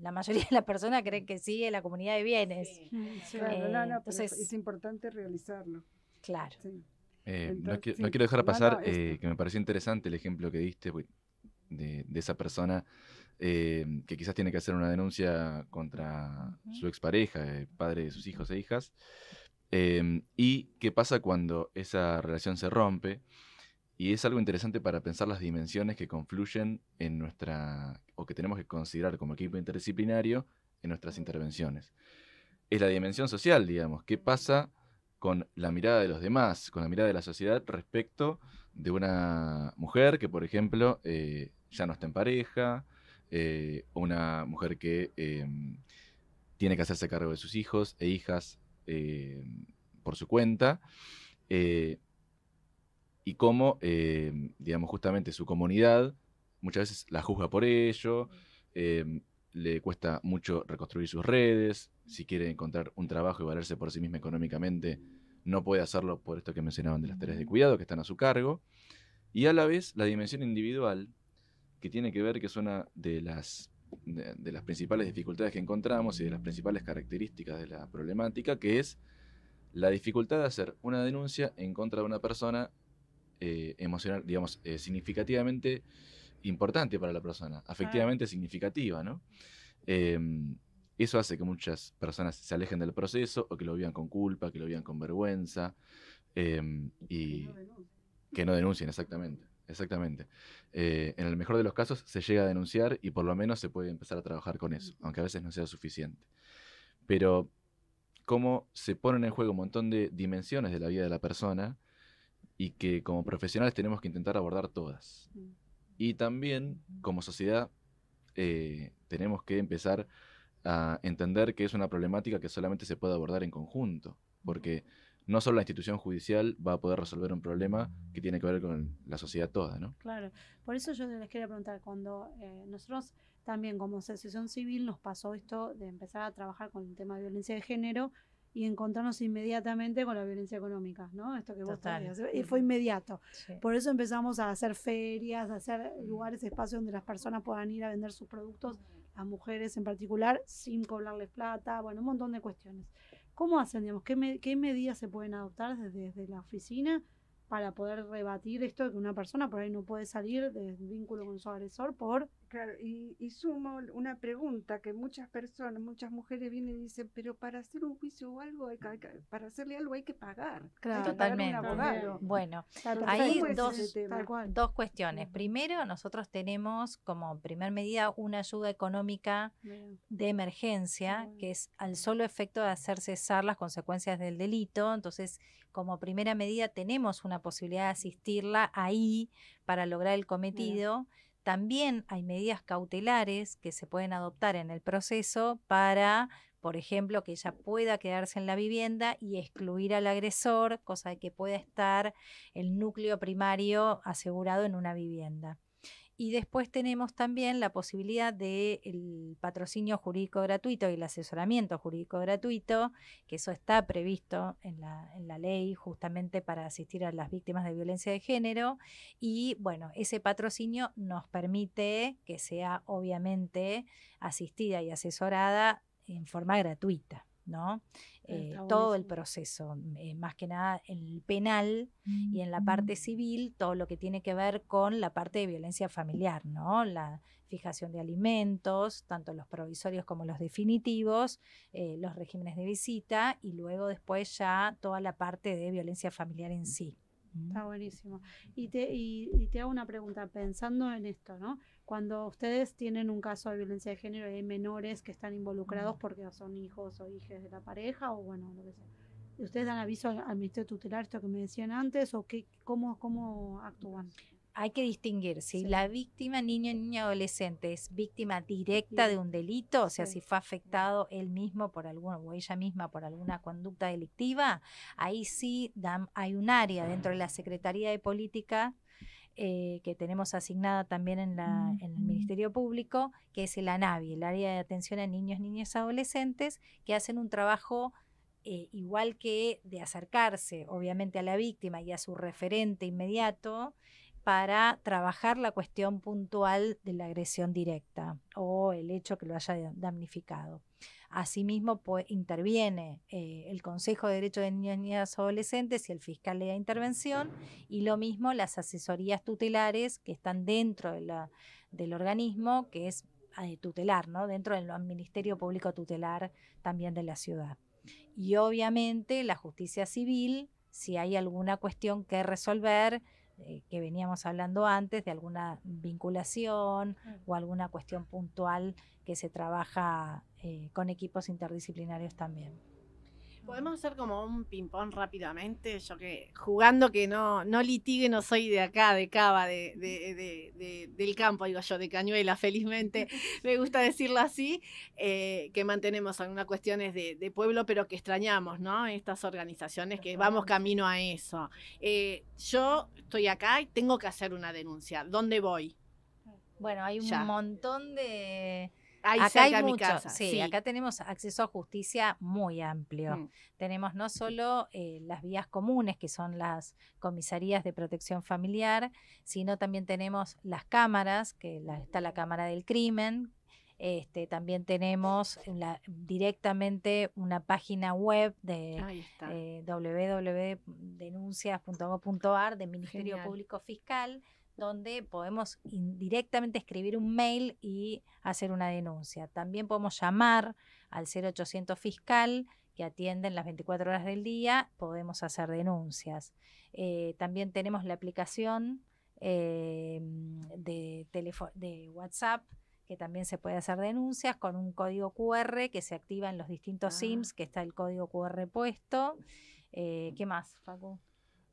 la mayoría de las personas creen que sigue la comunidad de bienes. Sí. Claro, entonces es importante realizarlo. Claro. Sí. No quiero dejar pasar que me pareció interesante el ejemplo que diste de esa persona que quizás tiene que hacer una denuncia contra su expareja, padre de sus hijos e hijas, y qué pasa cuando esa relación se rompe. Y es algo interesante para pensar las dimensiones que confluyen en o que tenemos que considerar como equipo interdisciplinario en nuestras intervenciones. Es la dimensión social, digamos. ¿Qué pasa con la mirada de los demás, con la mirada de la sociedad respecto de una mujer que, por ejemplo, ya no está en pareja, o una mujer que tiene que hacerse cargo de sus hijos e hijas por su cuenta, y cómo, digamos, justamente su comunidad muchas veces la juzga por ello, le cuesta mucho reconstruir sus redes, si quiere encontrar un trabajo y valerse por sí misma económicamente, no puede hacerlo por esto que mencionaban de las tareas de cuidado que están a su cargo, y a la vez la dimensión individual, que tiene que ver que es una de las principales dificultades que encontramos y de las principales características de la problemática, que es la dificultad de hacer una denuncia en contra de una persona emocional, digamos, significativamente importante para la persona, afectivamente significativa, ¿no? Eso hace que muchas personas se alejen del proceso o que lo vivan con culpa, que lo vivan con vergüenza, y que no denuncien, exactamente. En el mejor de los casos se llega a denunciar y por lo menos se puede empezar a trabajar con eso, aunque a veces no sea suficiente. Pero cómo se ponen en juego un montón de dimensiones de la vida de la persona y que como profesionales tenemos que intentar abordar todas. Y también, como sociedad, tenemos que empezar a entender que es una problemática que solamente se puede abordar en conjunto, porque no solo la institución judicial va a poder resolver un problema que tiene que ver con la sociedad toda, ¿no? Claro, por eso yo les quería preguntar, cuando nosotros también como asociación civil nos pasó esto de empezar a trabajar con el tema de violencia de género y encontrarnos inmediatamente con la violencia económica, ¿no? Esto que vos traías, y fue inmediato. Sí. Por eso empezamos a hacer ferias, a hacer lugares, espacios donde las personas puedan ir a vender sus productos, las mujeres en particular, sin cobrarles plata, bueno, un montón de cuestiones. ¿Cómo hacen, digamos, qué medidas se pueden adoptar desde la oficina para poder rebatir esto de que una persona por ahí no puede salir del vínculo con su agresor por... Claro, y sumo una pregunta que muchas personas, muchas mujeres vienen y dicen, pero para hacer un juicio o algo, para hacerle algo hay que pagar. Claro, hay que totalmente. Pagar un abogado. Bueno, claro, hay dos cuestiones. Primero, nosotros tenemos como primer medida una ayuda económica de emergencia, que es al solo efecto de hacer cesar las consecuencias del delito. Entonces, como primera medida tenemos una posibilidad de asistirla ahí para lograr el cometido. También hay medidas cautelares que se pueden adoptar en el proceso para, por ejemplo, que ella pueda quedarse en la vivienda y excluir al agresor, cosa de que pueda estar el núcleo primario asegurado en una vivienda. Y después tenemos también la posibilidad del patrocinio jurídico gratuito y el asesoramiento jurídico gratuito, que eso está previsto en la ley justamente para asistir a las víctimas de violencia de género. Y bueno, ese patrocinio nos permite que sea obviamente asistida y asesorada en forma gratuita, ¿no? Todo el proceso, más que nada en el penal y en la parte civil, todo lo que tiene que ver con la parte de violencia familiar, ¿no? La fijación de alimentos, tanto los provisorios como los definitivos, los regímenes de visita y luego después ya toda la parte de violencia familiar en sí. Está buenísimo. Y te hago una pregunta, pensando en esto, ¿no? Cuando ustedes tienen un caso de violencia de género y hay menores que están involucrados porque son hijos o hijas de la pareja o bueno, lo que sea, ¿ustedes dan aviso al Ministerio Tutelar, esto que me decían antes, o cómo actúan? Hay que distinguir si la víctima, niño, niña, adolescente, es víctima directa de un delito, o sea, si fue afectado él mismo por alguna o ella misma por alguna conducta delictiva, ahí sí hay un área dentro de la Secretaría de Política que tenemos asignada también en el Ministerio Público, que es el ANAVI, el Área de Atención a Niños, Niñas y Adolescentes, que hacen un trabajo igual que de acercarse, obviamente, a la víctima y a su referente inmediato, para trabajar la cuestión puntual de la agresión directa o el hecho que lo haya damnificado. Asimismo, interviene el Consejo de Derechos de Niños, Niñas y Adolescentes y el fiscal de intervención, y lo mismo las asesorías tutelares que están dentro del organismo, que es tutelar, ¿no? Dentro del Ministerio Público Tutelar también de la ciudad. Y obviamente la justicia civil, si hay alguna cuestión que resolver, que veníamos hablando antes, de alguna vinculación o alguna cuestión puntual que se trabaja con equipos interdisciplinarios también. Podemos hacer como un ping-pong rápidamente, yo que jugando que no litigue, no soy de acá, de Cava, del campo, digo yo, de Cañuela, felizmente, me gusta decirlo así, que mantenemos algunas cuestiones de pueblo, pero que extrañamos, ¿no? Estas organizaciones que vamos camino a eso. Yo estoy acá y tengo que hacer una denuncia. ¿Dónde voy? Bueno, hay un montón de... Acá hay mucho, casa. Sí, acá tenemos acceso a justicia muy amplio. Tenemos no solo las vías comunes, que son las comisarías de protección familiar, sino también tenemos las cámaras, que está la Cámara del Crimen. También tenemos directamente una página web de www.denuncias.gov.ar del Ministerio Público Fiscal, donde podemos directamente escribir un mail y hacer una denuncia. También podemos llamar al 0800 fiscal, que atienden las 24 horas del día, podemos hacer denuncias. También tenemos la aplicación de WhatsApp, que también se puede hacer denuncias con un código QR que se activa en los distintos SIMs, que está el código QR puesto. ¿Qué más, Facu?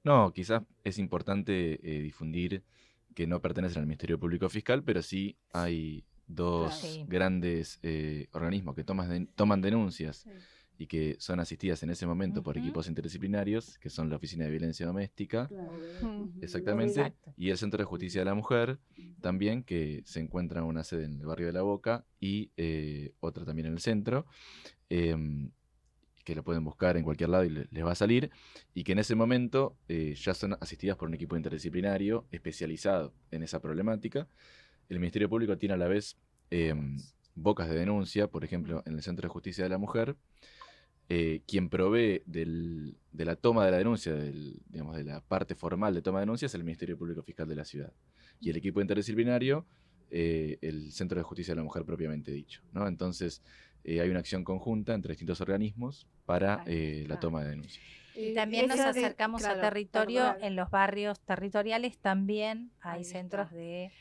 No, quizás es importante difundir que no pertenecen al Ministerio Público Fiscal, pero sí hay dos grandes organismos que toman denuncias y que son asistidas en ese momento por equipos interdisciplinarios, que son la Oficina de Violencia Doméstica, exactamente, y el Centro de Justicia de la Mujer, también, que se encuentra una sede en el barrio de La Boca y otra también en el centro, que lo pueden buscar en cualquier lado y les va a salir, y que en ese momento ya son asistidas por un equipo interdisciplinario especializado en esa problemática. El Ministerio Público tiene a la vez bocas de denuncia, por ejemplo, en el Centro de Justicia de la Mujer, quien provee de la toma de la denuncia, digamos, de la parte formal de toma de denuncia, es el Ministerio Público Fiscal de la ciudad. Y el equipo interdisciplinario, el Centro de Justicia de la Mujer propiamente dicho, ¿no? Entonces, hay una acción conjunta entre distintos organismos para la toma de denuncias. Y también nos acercamos a territorio, en los barrios territoriales también hay centros de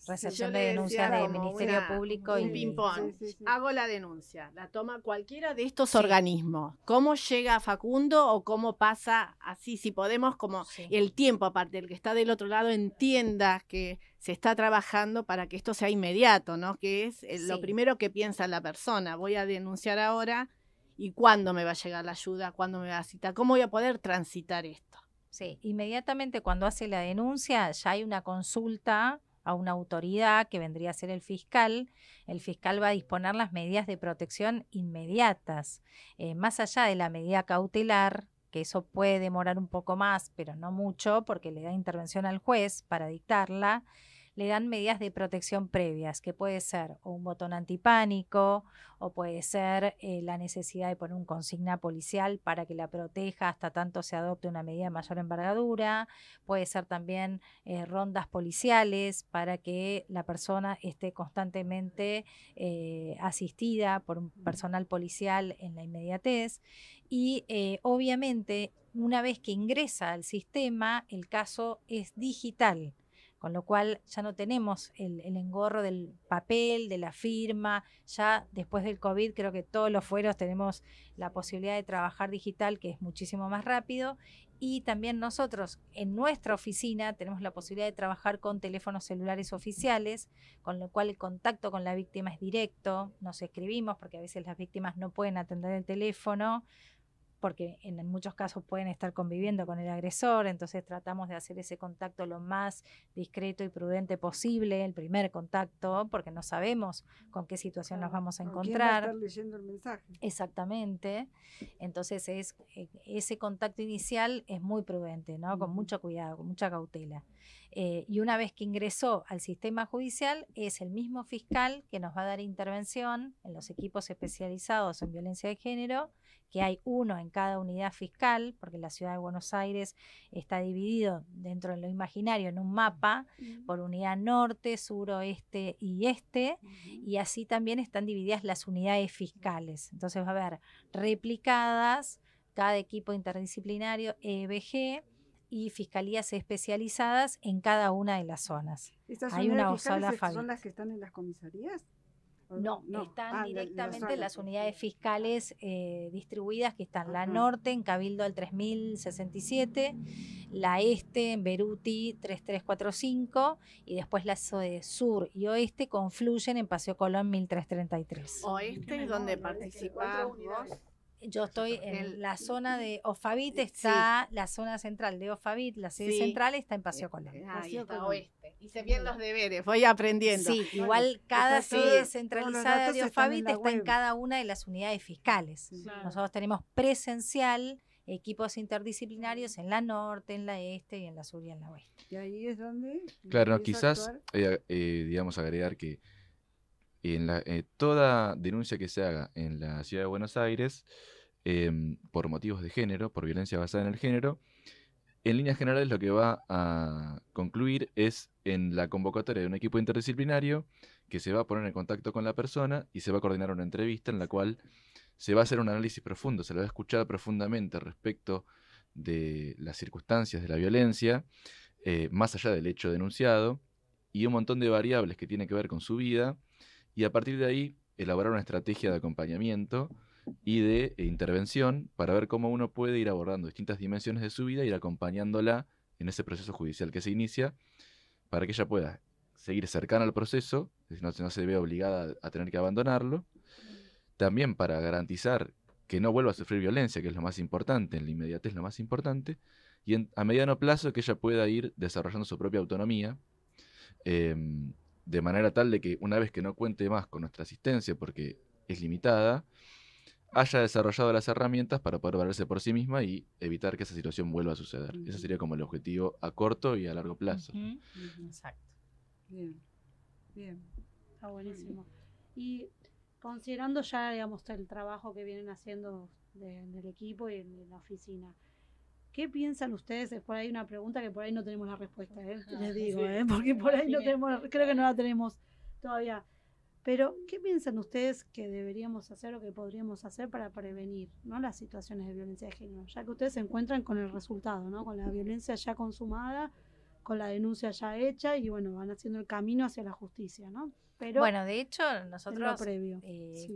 recepción de denuncias del Ministerio Público. Un ping-pong. Hago la denuncia, la toma cualquiera de estos organismos. ¿Cómo llega a Facundo o cómo pasa así? Si podemos, como el tiempo, aparte, el que está del otro lado entienda que se está trabajando para que esto sea inmediato, ¿no? Que es lo primero que piensa la persona. Voy a denunciar ahora, ¿y cuándo me va a llegar la ayuda? ¿Cuándo me va a citar? ¿Cómo voy a poder transitar esto? Sí, inmediatamente cuando hace la denuncia ya hay una consulta a una autoridad que vendría a ser el fiscal. El fiscal va a disponer las medidas de protección inmediatas. Más allá de la medida cautelar, que eso puede demorar un poco más, pero no mucho, porque le da intervención al juez para dictarla, le dan medidas de protección previas, que puede ser o un botón antipánico, o puede ser la necesidad de poner un consigna policial para que la proteja hasta tanto se adopte una medida de mayor envergadura, puede ser también rondas policiales para que la persona esté constantemente asistida por un personal policial en la inmediatez, y obviamente una vez que ingresa al sistema el caso es digital. Con lo cual ya no tenemos el engorro del papel, de la firma. Ya después del COVID creo que todos los fueros tenemos la posibilidad de trabajar digital, que es muchísimo más rápido. Y también nosotros en nuestra oficina tenemos la posibilidad de trabajar con teléfonos celulares oficiales, con lo cual el contacto con la víctima es directo. Nos escribimos porque a veces las víctimas no pueden atender el teléfono, porque en muchos casos pueden estar conviviendo con el agresor, entonces tratamos de hacer ese contacto lo más discreto y prudente posible, el primer contacto, porque no sabemos con qué situación nos vamos a encontrar. ¿Quién va a estar leyendo el mensaje? Exactamente, entonces ese contacto inicial es muy prudente, ¿no? Con mucho cuidado, con mucha cautela. Y una vez que ingresó al sistema judicial, es el mismo fiscal que nos va a dar intervención en los equipos especializados en violencia de género, que hay uno en cada unidad fiscal, porque la ciudad de Buenos Aires está dividido dentro de lo imaginario en un mapa por unidad norte, sur, oeste y este, y así también están divididas las unidades fiscales. Entonces va a haber replicadas cada equipo interdisciplinario, EBG, y fiscalías especializadas en cada una de las zonas. ¿Estas Hay una unidades sola fiscales son las que están en las comisarías? No, están directamente las zonas. unidades fiscales distribuidas, que están la Ajá. norte en Cabildo al 3067, la este en Beruti 3345 y después las sur y oeste confluyen en Paseo Colón 1333. Oeste es donde participás vos. Yo estoy en la zona de Ofavit, está la zona central de Ofavit, la sede central está en Paseo Colón. Ahí está, oeste. Hice bien los deberes, voy aprendiendo. Sí, igual cada está todo, sede centralizada todos los de datos están Ofavit en la está en web. cada una de las unidades fiscales. Claro. Nosotros tenemos presencial equipos interdisciplinarios en la norte, en la este y en la sur y en la oeste. ¿Y ahí es donde? Claro, empieza a quizás, actuar? digamos, agregar que en toda denuncia que se haga en la Ciudad de Buenos Aires, por motivos de género, por violencia basada en el género, en líneas generales lo que va a concluir es en la convocatoria de un equipo interdisciplinario que se va a poner en contacto con la persona y se va a coordinar una entrevista en la cual se va a hacer un análisis profundo, se le va a escuchar profundamente respecto de las circunstancias de la violencia, más allá del hecho denunciado, y un montón de variables que tienen que ver con su vida, y a partir de ahí elaborar una estrategia de acompañamiento y de intervención para ver cómo uno puede ir abordando distintas dimensiones de su vida e ir acompañándola en ese proceso judicial que se inicia para que ella pueda seguir cercana al proceso, es decir, no se ve obligada a tener que abandonarlo, también para garantizar que no vuelva a sufrir violencia, que es lo más importante, en la inmediatez lo más importante, y a mediano plazo que ella pueda ir desarrollando su propia autonomía, de manera tal de que una vez que no cuente más con nuestra asistencia, porque es limitada, haya desarrollado las herramientas para poder valerse por sí misma y evitar que esa situación vuelva a suceder. Ese sería como el objetivo a corto y a largo plazo. Exacto. Bien, bien. Está buenísimo. Y considerando ya, digamos, el trabajo que vienen haciendo del equipo y en la oficina, ¿qué piensan ustedes? Por ahí una pregunta que por ahí no tenemos la respuesta, les digo, porque por ahí no tenemos, creo que no la tenemos todavía. Pero, ¿qué piensan ustedes que deberíamos hacer o que podríamos hacer para prevenir, ¿no?, las situaciones de violencia de género? Ya que ustedes se encuentran con el resultado, ¿no?, con la violencia ya consumada, con la denuncia ya hecha y, bueno, van haciendo el camino hacia la justicia, ¿no? Pero bueno, de hecho, nosotros previo.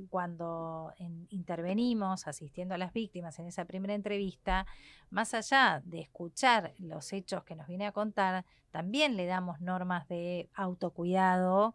cuando intervenimos asistiendo a las víctimas en esa primera entrevista, más allá de escuchar los hechos que nos viene a contar, también le damos normas de autocuidado,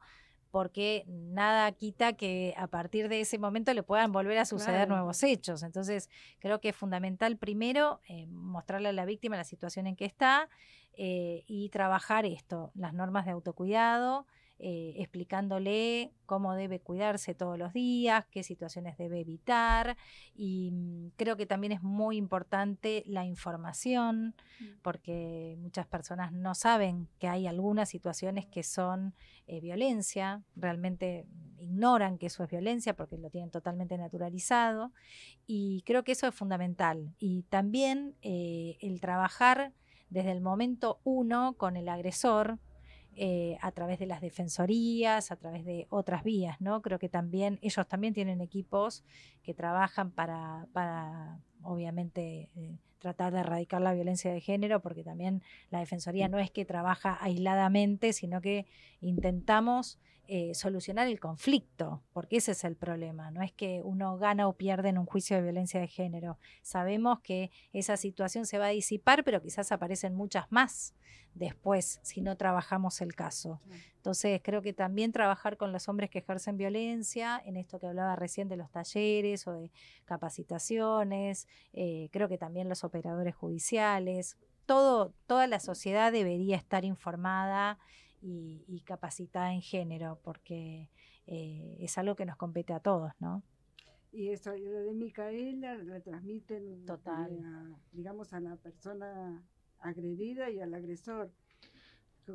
porque nada quita que a partir de ese momento le puedan volver a suceder nuevos hechos. Entonces, creo que es fundamental primero mostrarle a la víctima la situación en que está y trabajar esto, las normas de autocuidado, explicándole cómo debe cuidarse todos los días, qué situaciones debe evitar, y creo que también es muy importante la información, porque muchas personas no saben que hay algunas situaciones que son violencia, realmente ignoran que eso es violencia porque lo tienen totalmente naturalizado, y creo que eso es fundamental. Y también el trabajar desde el momento 1 con el agresor, a través de las defensorías, a través de otras vías, ¿no? Creo que también ellos también tienen equipos que trabajan para obviamente, tratar de erradicar la violencia de género, porque también la defensoría no es que trabaja aisladamente, sino que intentamos solucionar el conflicto, porque ese es el problema, no es que uno gana o pierde en un juicio de violencia de género. Sabemos que esa situación se va a disipar, pero quizás aparecen muchas más después si no trabajamos el caso. Entonces creo que también trabajar con los hombres que ejercen violencia, en esto que hablaba recién de los talleres o de capacitaciones, creo que también los operadores judiciales, toda la sociedad debería estar informada y capacitada en género, porque es algo que nos compete a todos, ¿no? Y eso, lo de Micaela, le transmiten Total. digamos, a la persona agredida y al agresor.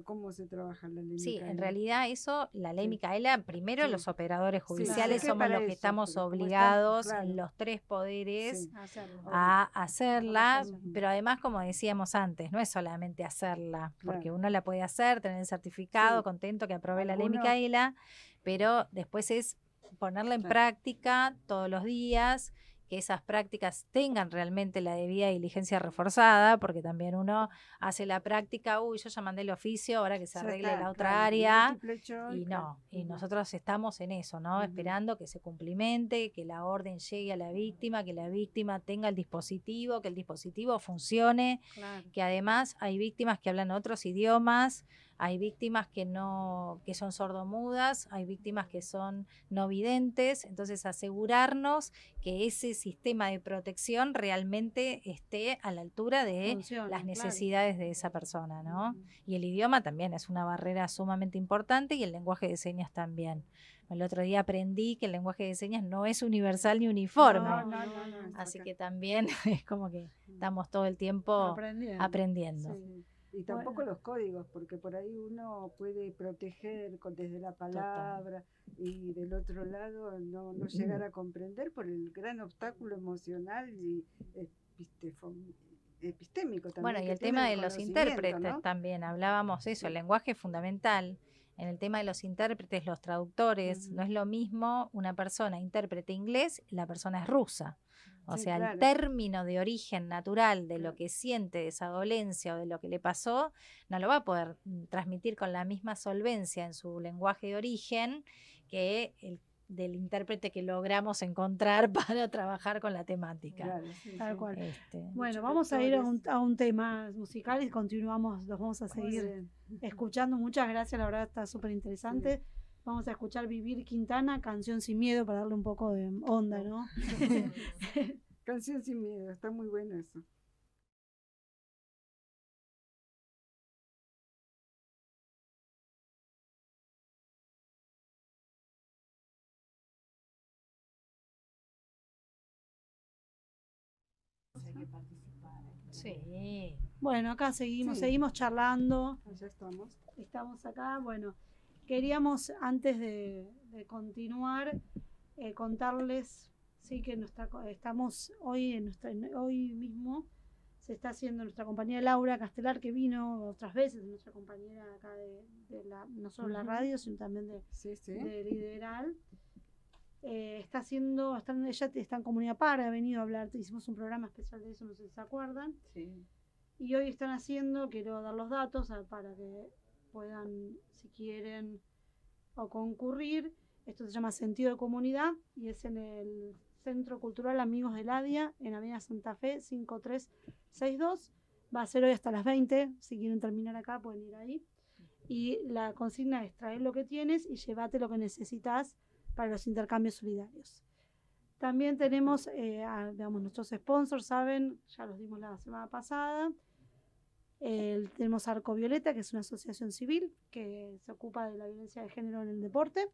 ¿Cómo se trabaja la ley Sí, Micaela? en realidad eso, la ley Micaela, primero los operadores judiciales Sí, somos para los que eso, estamos pero como obligados está, en los tres poderes Hacerlo. a hacerla, Hacerlo. pero además, como decíamos antes, no es solamente hacerla, porque Claro. uno la puede hacer, tener el certificado, Sí. contento que aprobé la ley Algunos- Micaela, pero después es ponerla en práctica todos los días que esas prácticas tengan realmente la debida diligencia reforzada, porque también uno hace la práctica, yo ya mandé el oficio, ahora que se arregle la otra área, y no, y nosotros estamos en eso, ¿no? Esperando que se cumplimente, que la orden llegue a la víctima, que la víctima tenga el dispositivo, que el dispositivo funcione, que además hay víctimas que hablan otros idiomas, hay víctimas que son sordomudas, hay víctimas que son no videntes, entonces asegurarnos que ese sistema de protección realmente esté a la altura de las necesidades de esa persona, ¿no? Y el idioma también es una barrera sumamente importante y el lenguaje de señas también. El otro día aprendí que el lenguaje de señas no es universal ni uniforme. Así que también es como que estamos todo el tiempo aprendiendo. Sí. Y tampoco los códigos, porque por ahí uno puede proteger desde la palabra y del otro lado no llegar a comprender por el gran obstáculo emocional y epistémico también. Bueno, y el tema de los intérpretes, ¿no? También hablábamos eso, el lenguaje es fundamental. En el tema de los intérpretes, los traductores, no es lo mismo una persona intérprete inglés y la persona es rusa. O sea, el término de origen natural de lo que siente, de esa dolencia o de lo que le pasó, no lo va a poder transmitir con la misma solvencia en su lenguaje de origen que el del intérprete que logramos encontrar para trabajar con la temática. Tal cual. Bueno, vamos a ir a un tema musical y continuamos, los vamos a seguir escuchando. Muchas gracias, la verdad está súper interesante. Vamos a escuchar Vivir Quintana, Canción sin miedo, para darle un poco de onda, ¿no? Canción sin miedo, está muy bueno eso. Sí. Bueno, acá seguimos charlando. Ya estamos. Estamos acá, bueno. Queríamos, antes de continuar, contarles que estamos hoy, hoy mismo, se está haciendo nuestra compañera Laura Castelar, que vino otras veces, nuestra compañera acá no solo la radio, sino también de Lideral. Ella está en Comunidad Para, ha venido a hablar, hicimos un programa especial de eso, no sé si se acuerdan. Sí. Y hoy están haciendo, quiero dar los datos para que puedan, si quieren, o concurrir. Esto se llama Sentido de Comunidad y es en el Centro Cultural Amigos del ADIA, en Avenida Santa Fe 5362. Va a ser hoy hasta las 20. Si quieren terminar acá, pueden ir ahí. Y la consigna es traer lo que tienes y llévate lo que necesitas para los intercambios solidarios. También tenemos, nuestros sponsors, saben, ya los dimos la semana pasada. Tenemos Arco Violeta, que es una asociación civil que se ocupa de la violencia de género en el deporte.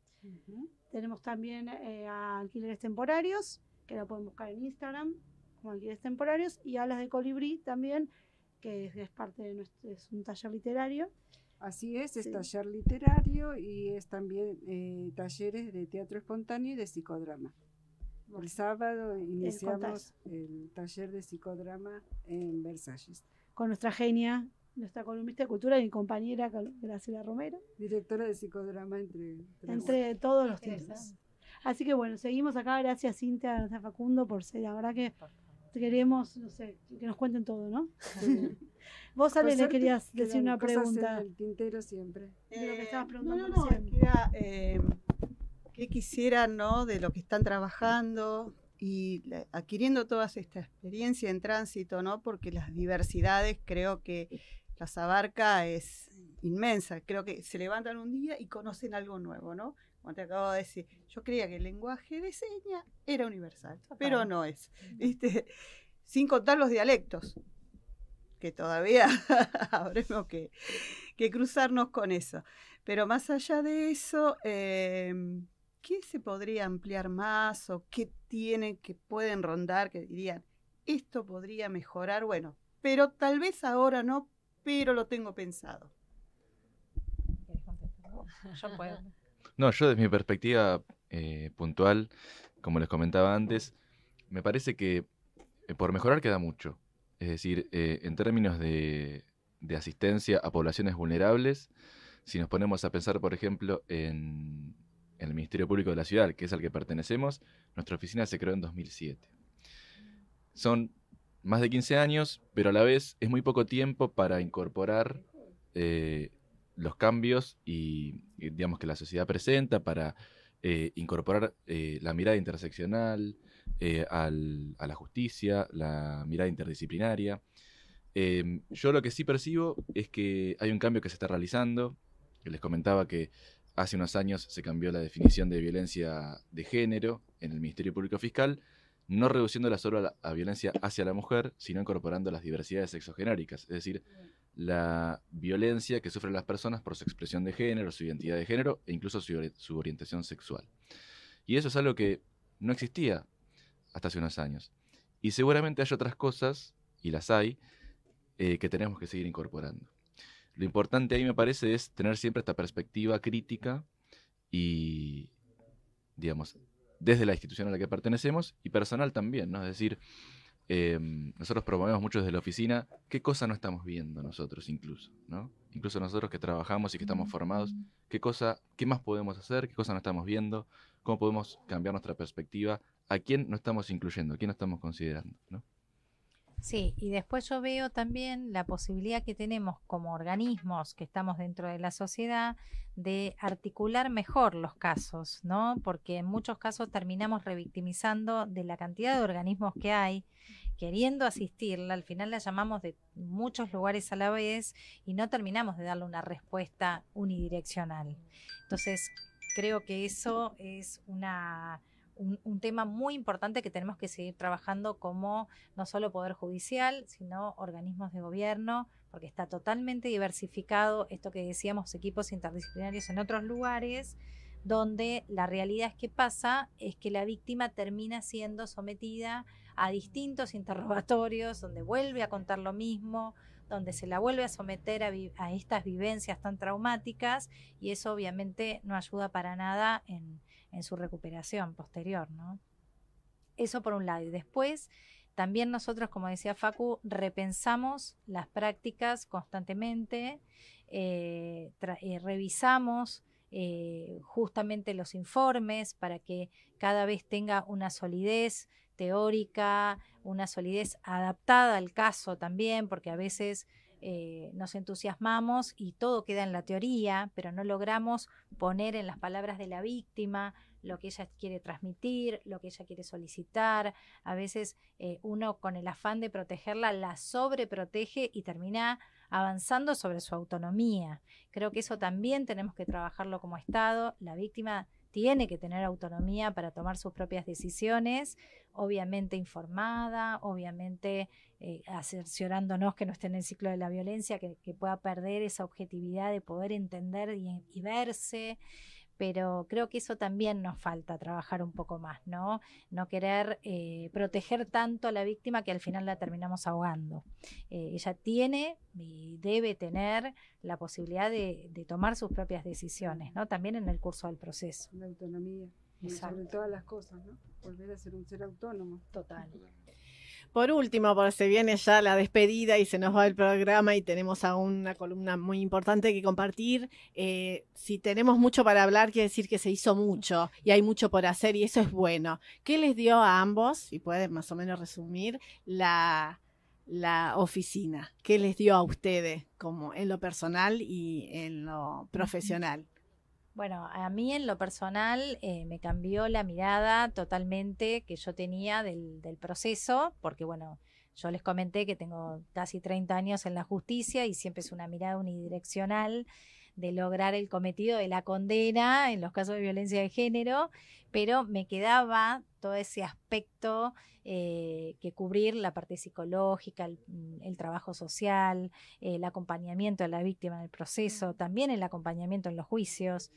Tenemos también a Alquileres Temporarios, que la pueden buscar en Instagram como Alquileres Temporarios, y Alas de Colibrí también, que es parte de es un taller literario. Así es taller literario y es también talleres de teatro espontáneo y de psicodrama. El sábado iniciamos el taller de psicodrama en Versalles. Con nuestra genia, nuestra columnista de cultura y mi compañera Graciela Romero. Directora de psicodrama entre todos los temas. Así que bueno, seguimos acá. Gracias Cintia, gracias Facundo por ser. La verdad que queremos, no sé, que nos cuenten todo, ¿no? Sí. Vos, Ale, le querías decir una pregunta. En el tintero siempre. De lo que estabas preguntando. No, ¿qué quisieran, no? De lo que están trabajando y adquiriendo toda esta experiencia en tránsito, ¿no? Porque las diversidades creo que las abarca es inmensa. Creo que se levantan un día y conocen algo nuevo, ¿no? Como te acabo de decir, yo creía que el lenguaje de señas era universal, pero no es. ¿Viste? Sin contar los dialectos, que todavía habremos que cruzarnos con eso. Pero más allá de eso, ¿qué se podría ampliar más o qué pueden rondar, que dirían, esto podría mejorar? Bueno, pero tal vez ahora no, pero lo tengo pensado. Yo puedo. No, yo desde mi perspectiva puntual, como les comentaba antes, me parece que por mejorar queda mucho. Es decir, en términos de asistencia a poblaciones vulnerables, si nos ponemos a pensar, por ejemplo, en el Ministerio Público de la Ciudad, que es al que pertenecemos, nuestra oficina se creó en 2007. son más de 15 años, pero a la vez es muy poco tiempo para incorporar los cambios y digamos que la sociedad presenta, para incorporar la mirada interseccional a la justicia, la mirada interdisciplinaria. Yo lo que sí percibo es que hay un cambio que se está realizando. Les comentaba que hace unos años se cambió la definición de violencia de género en el Ministerio Público Fiscal, no reduciéndola solo a violencia hacia la mujer, sino incorporando las diversidades sexogenéricas, es decir, la violencia que sufren las personas por su expresión de género, su identidad de género e incluso su orientación sexual. Y eso es algo que no existía hasta hace unos años. Y seguramente hay otras cosas, y las hay, que tenemos que seguir incorporando. Lo importante ahí, me parece, es tener siempre esta perspectiva crítica y, digamos, desde la institución a la que pertenecemos y personal también, ¿no? Es decir, nosotros promovemos mucho desde la oficina qué cosas no estamos viendo nosotros incluso, ¿no? Incluso nosotros que trabajamos y que estamos formados, qué más podemos hacer, qué cosas no estamos viendo, cómo podemos cambiar nuestra perspectiva, a quién no estamos incluyendo, a quién no estamos considerando, ¿no? Sí, y después yo veo también la posibilidad que tenemos como organismos que estamos dentro de la sociedad de articular mejor los casos, ¿no? Porque en muchos casos terminamos revictimizando de la cantidad de organismos que hay, queriendo asistirla, al final la llamamos de muchos lugares a la vez y no terminamos de darle una respuesta unidireccional. Entonces, creo que eso es un tema muy importante que tenemos que seguir trabajando como no solo Poder Judicial, sino organismos de gobierno, porque está totalmente diversificado esto que decíamos, equipos interdisciplinarios en otros lugares, donde la realidad es que pasa, es que la víctima termina siendo sometida a distintos interrogatorios, donde vuelve a contar lo mismo, donde se la vuelve a someter a estas vivencias tan traumáticas, y eso obviamente no ayuda para nada en su recuperación posterior, ¿no? Eso por un lado. Y después, también nosotros, como decía Facu, repensamos las prácticas constantemente, revisamos justamente los informes para que cada vez tenga una solidez teórica, una solidez adaptada al caso también, porque a veces nos entusiasmamos y todo queda en la teoría, pero no logramos poner en las palabras de la víctima lo que ella quiere transmitir, lo que ella quiere solicitar. A veces uno, con el afán de protegerla, la sobreprotege y termina avanzando sobre su autonomía. Creo que eso también tenemos que trabajarlo como Estado. La víctima tiene que tener autonomía para tomar sus propias decisiones, obviamente informada, obviamente cerciorándonos que no esté en el ciclo de la violencia, que pueda perder esa objetividad de poder entender y verse. Pero creo que eso también nos falta trabajar un poco más, ¿no? No querer proteger tanto a la víctima que al final la terminamos ahogando. Ella tiene y debe tener la posibilidad de tomar sus propias decisiones, ¿no? También en el curso del proceso. La autonomía, sobre todas las cosas, ¿no? Volver a ser un ser autónomo. Total. Por último, porque se viene ya la despedida y se nos va el programa y tenemos aún una columna muy importante que compartir. Si tenemos mucho para hablar, quiere decir que se hizo mucho y hay mucho por hacer y eso es bueno. ¿Qué les dio a ambos, si pueden más o menos resumir, la oficina? ¿Qué les dio a ustedes como en lo personal y en lo profesional? Bueno, a mí en lo personal me cambió la mirada totalmente que yo tenía del proceso, porque bueno, yo les comenté que tengo casi 30 años en la justicia y siempre es una mirada unidireccional de lograr el cometido de la condena en los casos de violencia de género, pero me quedaba todo ese aspecto que cubrir, la parte psicológica, el trabajo social, el acompañamiento a la víctima en el proceso, también el acompañamiento en los juicios,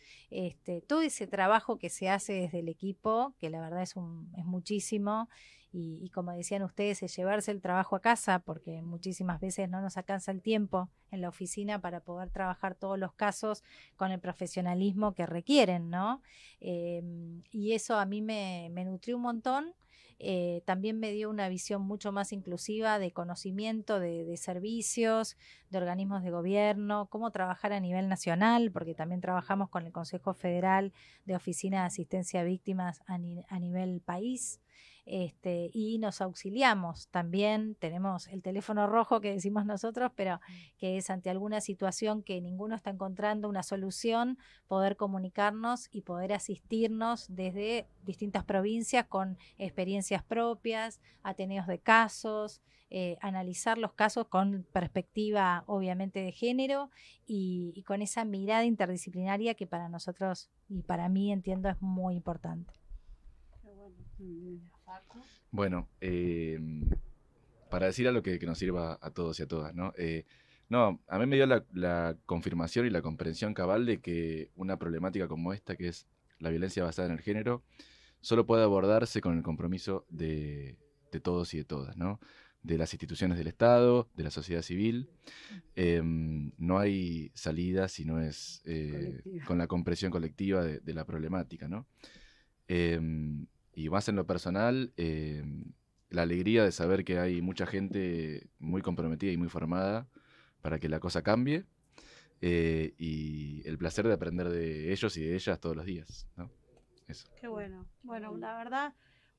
todo ese trabajo que se hace desde el equipo, que la verdad es muchísimo. Y como decían ustedes, es llevarse el trabajo a casa, porque muchísimas veces no nos alcanza el tiempo en la oficina para poder trabajar todos los casos con el profesionalismo que requieren, ¿no? Y eso a mí me nutrió un montón. también me dio una visión mucho más inclusiva de conocimiento de servicios, de organismos de gobierno, cómo trabajar a nivel nacional, porque también trabajamos con el Consejo Federal de Oficina de Asistencia a Víctimas a nivel país. Y nos auxiliamos también, tenemos el teléfono rojo que decimos nosotros, pero que es ante alguna situación que ninguno está encontrando una solución, poder comunicarnos y poder asistirnos desde distintas provincias con experiencias propias, ateneos de casos, analizar los casos con perspectiva obviamente de género y con esa mirada interdisciplinaria que para nosotros y para mí entiendo es muy importante. Bueno, para decir algo que nos sirva a todos y a todas, ¿no? No, a mí me dio la confirmación y la comprensión cabal de que una problemática como esta, que es la violencia basada en el género, solo puede abordarse con el compromiso de todos y de todas, ¿no? De las instituciones del Estado, de la sociedad civil. No hay salida si no es con la comprensión colectiva de la problemática, ¿no? Y más en lo personal, la alegría de saber que hay mucha gente muy comprometida y muy formada para que la cosa cambie, y el placer de aprender de ellos y de ellas todos los días, ¿no? Eso. Qué bueno. Bueno, la verdad,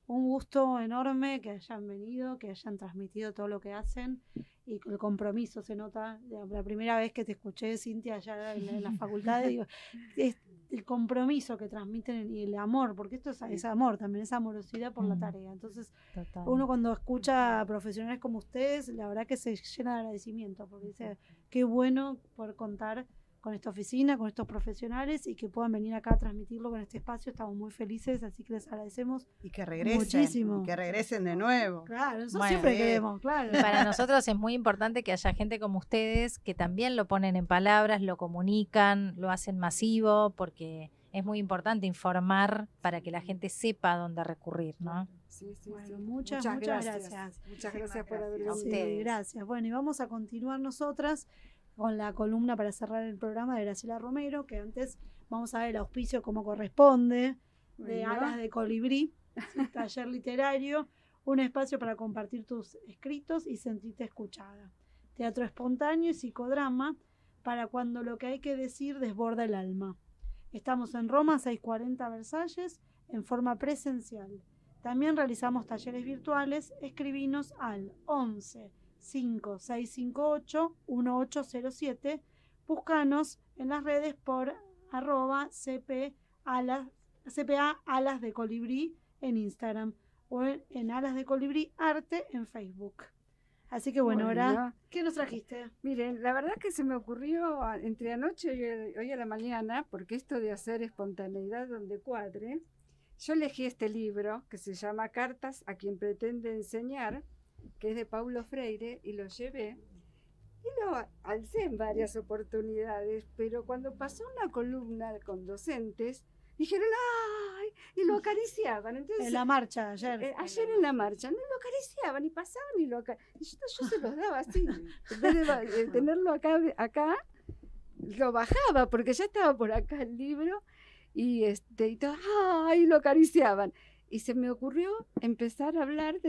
un gusto enorme que hayan venido, que hayan transmitido todo lo que hacen y el compromiso se nota. La primera vez que te escuché, Cintia, allá en la facultad, digo, es el compromiso que transmiten y el amor, porque esto es amor también, es amorosidad por la tarea. Entonces, uno cuando escucha a profesionales como ustedes, la verdad que se llena de agradecimiento, porque dice, qué bueno poder contar con esta oficina, con estos profesionales y que puedan venir acá a transmitirlo con este espacio. Estamos muy felices, así que les agradecemos y que regresen, muchísimo. Que regresen de nuevo. Claro, eso siempre queremos, claro. Y para nosotros es muy importante que haya gente como ustedes que también lo ponen en palabras, lo comunican, lo hacen masivo, porque es muy importante informar para que la gente sepa a dónde recurrir, ¿no? Sí, bueno, muchas gracias. Muchas gracias por haber venido. Sí, gracias. Bueno, y vamos a continuar nosotras con la columna para cerrar el programa de Graciela Romero, que antes vamos a ver el auspicio como corresponde, de Alas de Colibrí, taller literario, un espacio para compartir tus escritos y sentirte escuchada. Teatro espontáneo y psicodrama para cuando lo que hay que decir desborda el alma. Estamos en Roma 640 Versalles en forma presencial. También realizamos talleres virtuales. Escribinos al 11 5658 1807. Búscanos en las redes por @CPA Alas de Colibrí en Instagram o en Alas de Colibrí Arte en Facebook. Así que bueno, ahora, ¿qué nos trajiste? Miren, la verdad que se me ocurrió entre anoche y hoy a la mañana, porque esto de hacer espontaneidad donde cuadre, yo elegí este libro que se llama Cartas a quien pretende enseñar, que es de Paulo Freire, y lo llevé y lo alcé en varias oportunidades, pero cuando pasó una columna con docentes, dijeron ¡ay! Y lo acariciaban. Entonces, en la marcha ayer. Ayer en la marcha, no lo acariciaban y pasaban y lo acariciaban. Yo se los daba así, en vez de tenerlo acá, lo bajaba porque ya estaba por acá el libro y todo, ¡ay! Lo acariciaban. Y se me ocurrió empezar a hablar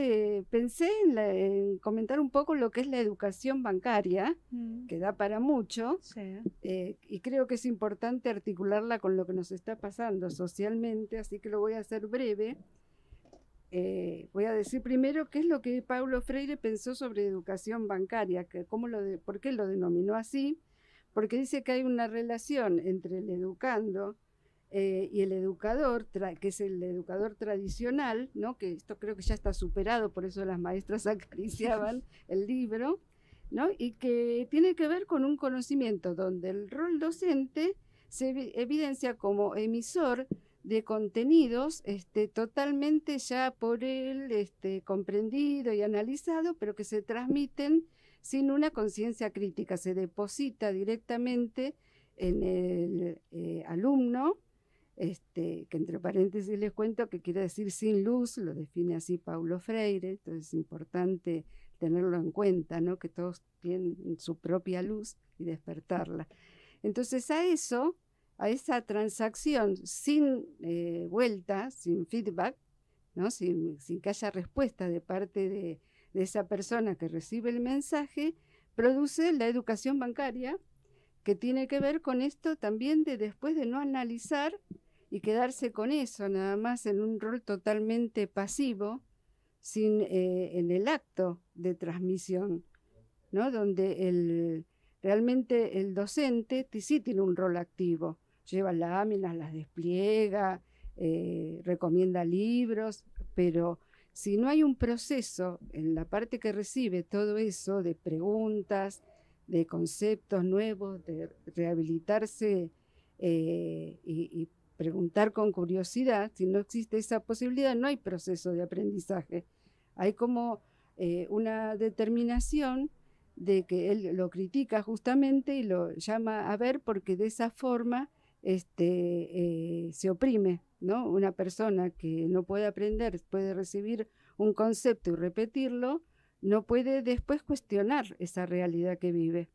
pensé en comentar un poco lo que es la educación bancaria, que da para mucho, y creo que es importante articularla con lo que nos está pasando socialmente, así que lo voy a hacer breve. Voy a decir primero qué es lo que Paulo Freire pensó sobre educación bancaria, por qué lo denominó así, porque dice que hay una relación entre el educando y el educador, que es el educador tradicional, ¿no? Que esto creo que ya está superado, por eso las maestras acariciaban el libro, ¿no? Y que tiene que ver con un conocimiento donde el rol docente se evidencia como emisor de contenidos totalmente ya por él comprendido y analizado, pero que se transmiten sin una conciencia crítica, se deposita directamente en el alumno, que entre paréntesis les cuento que quiere decir sin luz, lo define así Paulo Freire, entonces es importante tenerlo en cuenta, ¿no? Que todos tienen su propia luz y despertarla. Entonces a esa transacción sin vuelta, sin feedback, ¿no? Sin que haya respuesta de parte de esa persona que recibe el mensaje, produce la educación bancaria, que tiene que ver con esto también de después de no analizar y quedarse con eso, nada más en un rol totalmente pasivo, sin en el acto de transmisión, ¿no? Donde realmente el docente sí tiene un rol activo, lleva láminas, las despliega, recomienda libros, pero si no hay un proceso en la parte que recibe todo eso de preguntas, de conceptos nuevos, de rehabilitarse y preguntar con curiosidad, si no existe esa posibilidad, no hay proceso de aprendizaje. Hay como una determinación de que él lo critica justamente y lo llama a ver porque de esa forma se oprime, ¿no? Una persona que no puede aprender, puede recibir un concepto y repetirlo, no puede después cuestionar esa realidad que vive.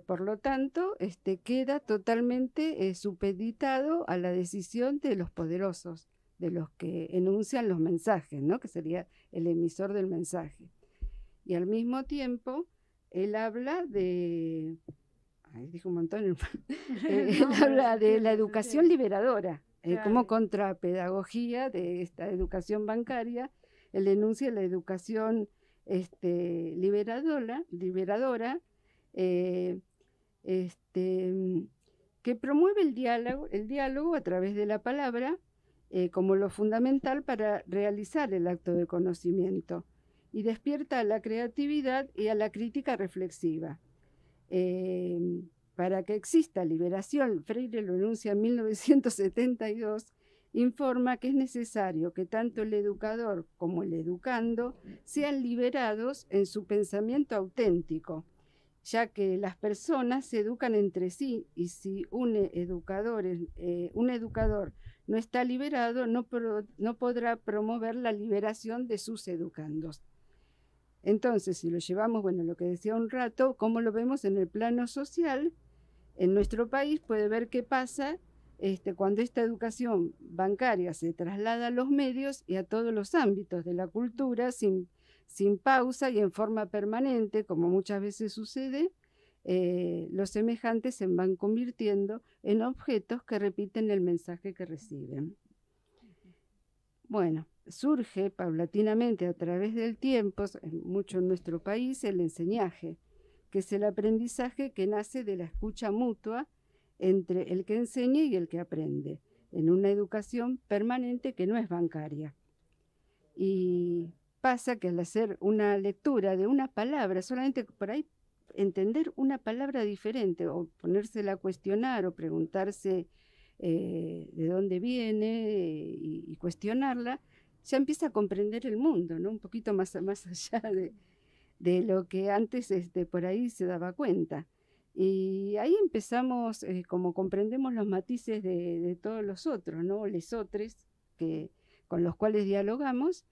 Por lo tanto, queda totalmente supeditado a la decisión de los poderosos, de los que enuncian los mensajes, ¿no? Que sería el emisor del mensaje. Y al mismo tiempo, él habla de... dijo un montón. Él habla de la educación liberadora, como contrapedagogía de esta educación bancaria. Él enuncia la educación liberadora, que promueve el diálogo a través de la palabra como lo fundamental para realizar el acto de conocimiento, y despierta a la creatividad y a la crítica reflexiva. Para que exista liberación, Freire lo enuncia en 1972, informa que es necesario que tanto el educador como el educando sean liberados en su pensamiento auténtico, ya que las personas se educan entre sí, y si un educador no está liberado, no podrá promover la liberación de sus educandos. Entonces, si lo llevamos, bueno, lo que decía un rato, ¿cómo lo vemos en el plano social? En nuestro país puede ver qué pasa cuando esta educación bancaria se traslada a los medios y a todos los ámbitos de la cultura sin pausa y en forma permanente, como muchas veces sucede, los semejantes se van convirtiendo en objetos que repiten el mensaje que reciben. Bueno, surge paulatinamente a través del tiempo, mucho en nuestro país, el enseñaje, que es el aprendizaje que nace de la escucha mutua entre el que enseña y el que aprende, en una educación permanente que no es bancaria. Y pasa que al hacer una lectura de una palabra, solamente por ahí entender una palabra diferente, o ponérsela a cuestionar, o preguntarse de dónde viene y cuestionarla, ya empieza a comprender el mundo, ¿no? Un poquito más allá de lo que antes por ahí se daba cuenta. Y ahí empezamos, como comprendemos los matices de todos los otros, ¿no? Lesotres con los cuales dialogamos,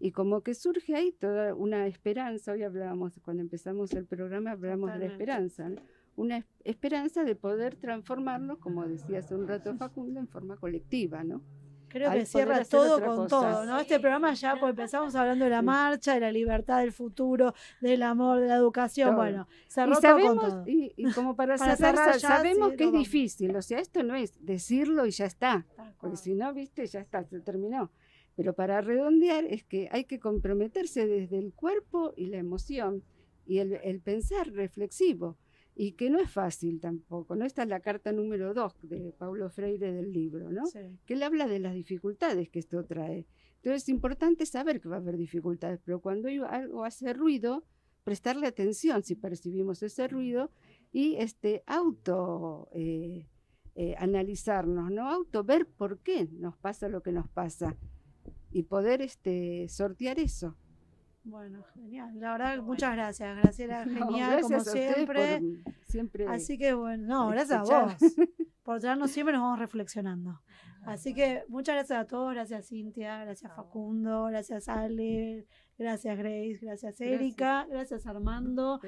y como que surge ahí toda una esperanza. Hoy hablábamos, cuando empezamos el programa, hablamos de la esperanza, ¿no? Una esperanza de poder transformarlo, como decía hace un rato Facundo, en forma colectiva, ¿no? Creo que cierra todo con todo, ¿no? Este programa ya, pues empezamos hablando de la marcha, de la libertad, del futuro, del amor, de la educación, todo. Bueno, cerró todo con todo. Y como para cerrar, sabemos que es difícil, o sea, esto no es decirlo y ya está, porque si no, viste, ya está, se terminó. Pero para redondear es que hay que comprometerse desde el cuerpo y la emoción, y el pensar reflexivo, y que no es fácil tampoco, ¿no? Esta es la carta número 2 de Paulo Freire del libro, ¿no? Sí. Que él habla de las dificultades que esto trae. Entonces es importante saber que va a haber dificultades, pero cuando algo hace ruido, prestarle atención si percibimos ese ruido, y analizarnos, ¿no? Ver por qué nos pasa lo que nos pasa, y poder sortear eso. Bueno, genial. La verdad, muchas gracias. Graciela, genial, como siempre. Así que bueno, gracias a vos. Por traernos siempre, nos vamos reflexionando. Así que muchas gracias a todos, gracias Cintia, gracias Facundo, gracias Ale, gracias Grace, gracias Erika, gracias Armando,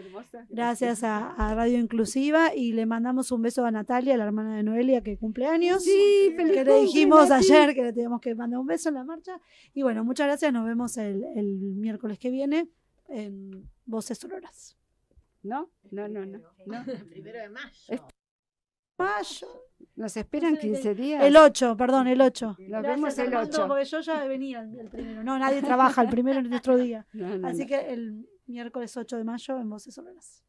gracias a Radio Inclusiva y le mandamos un beso a Natalia, la hermana de Noelia que cumple años. Sí, que le dijimos ayer que le teníamos que mandar un beso en la marcha. Y bueno, muchas gracias, nos vemos el miércoles que viene en Voces Sonoras. No. El 1 de mayo. Mayo. Nos esperan 15 días. El 8, perdón, el 8. Nos vemos el 8. Porque yo ya venía el primero. No, nadie trabaja, el primero es nuestro día. No. Así que el miércoles 8 de mayo en Voces Sonoras.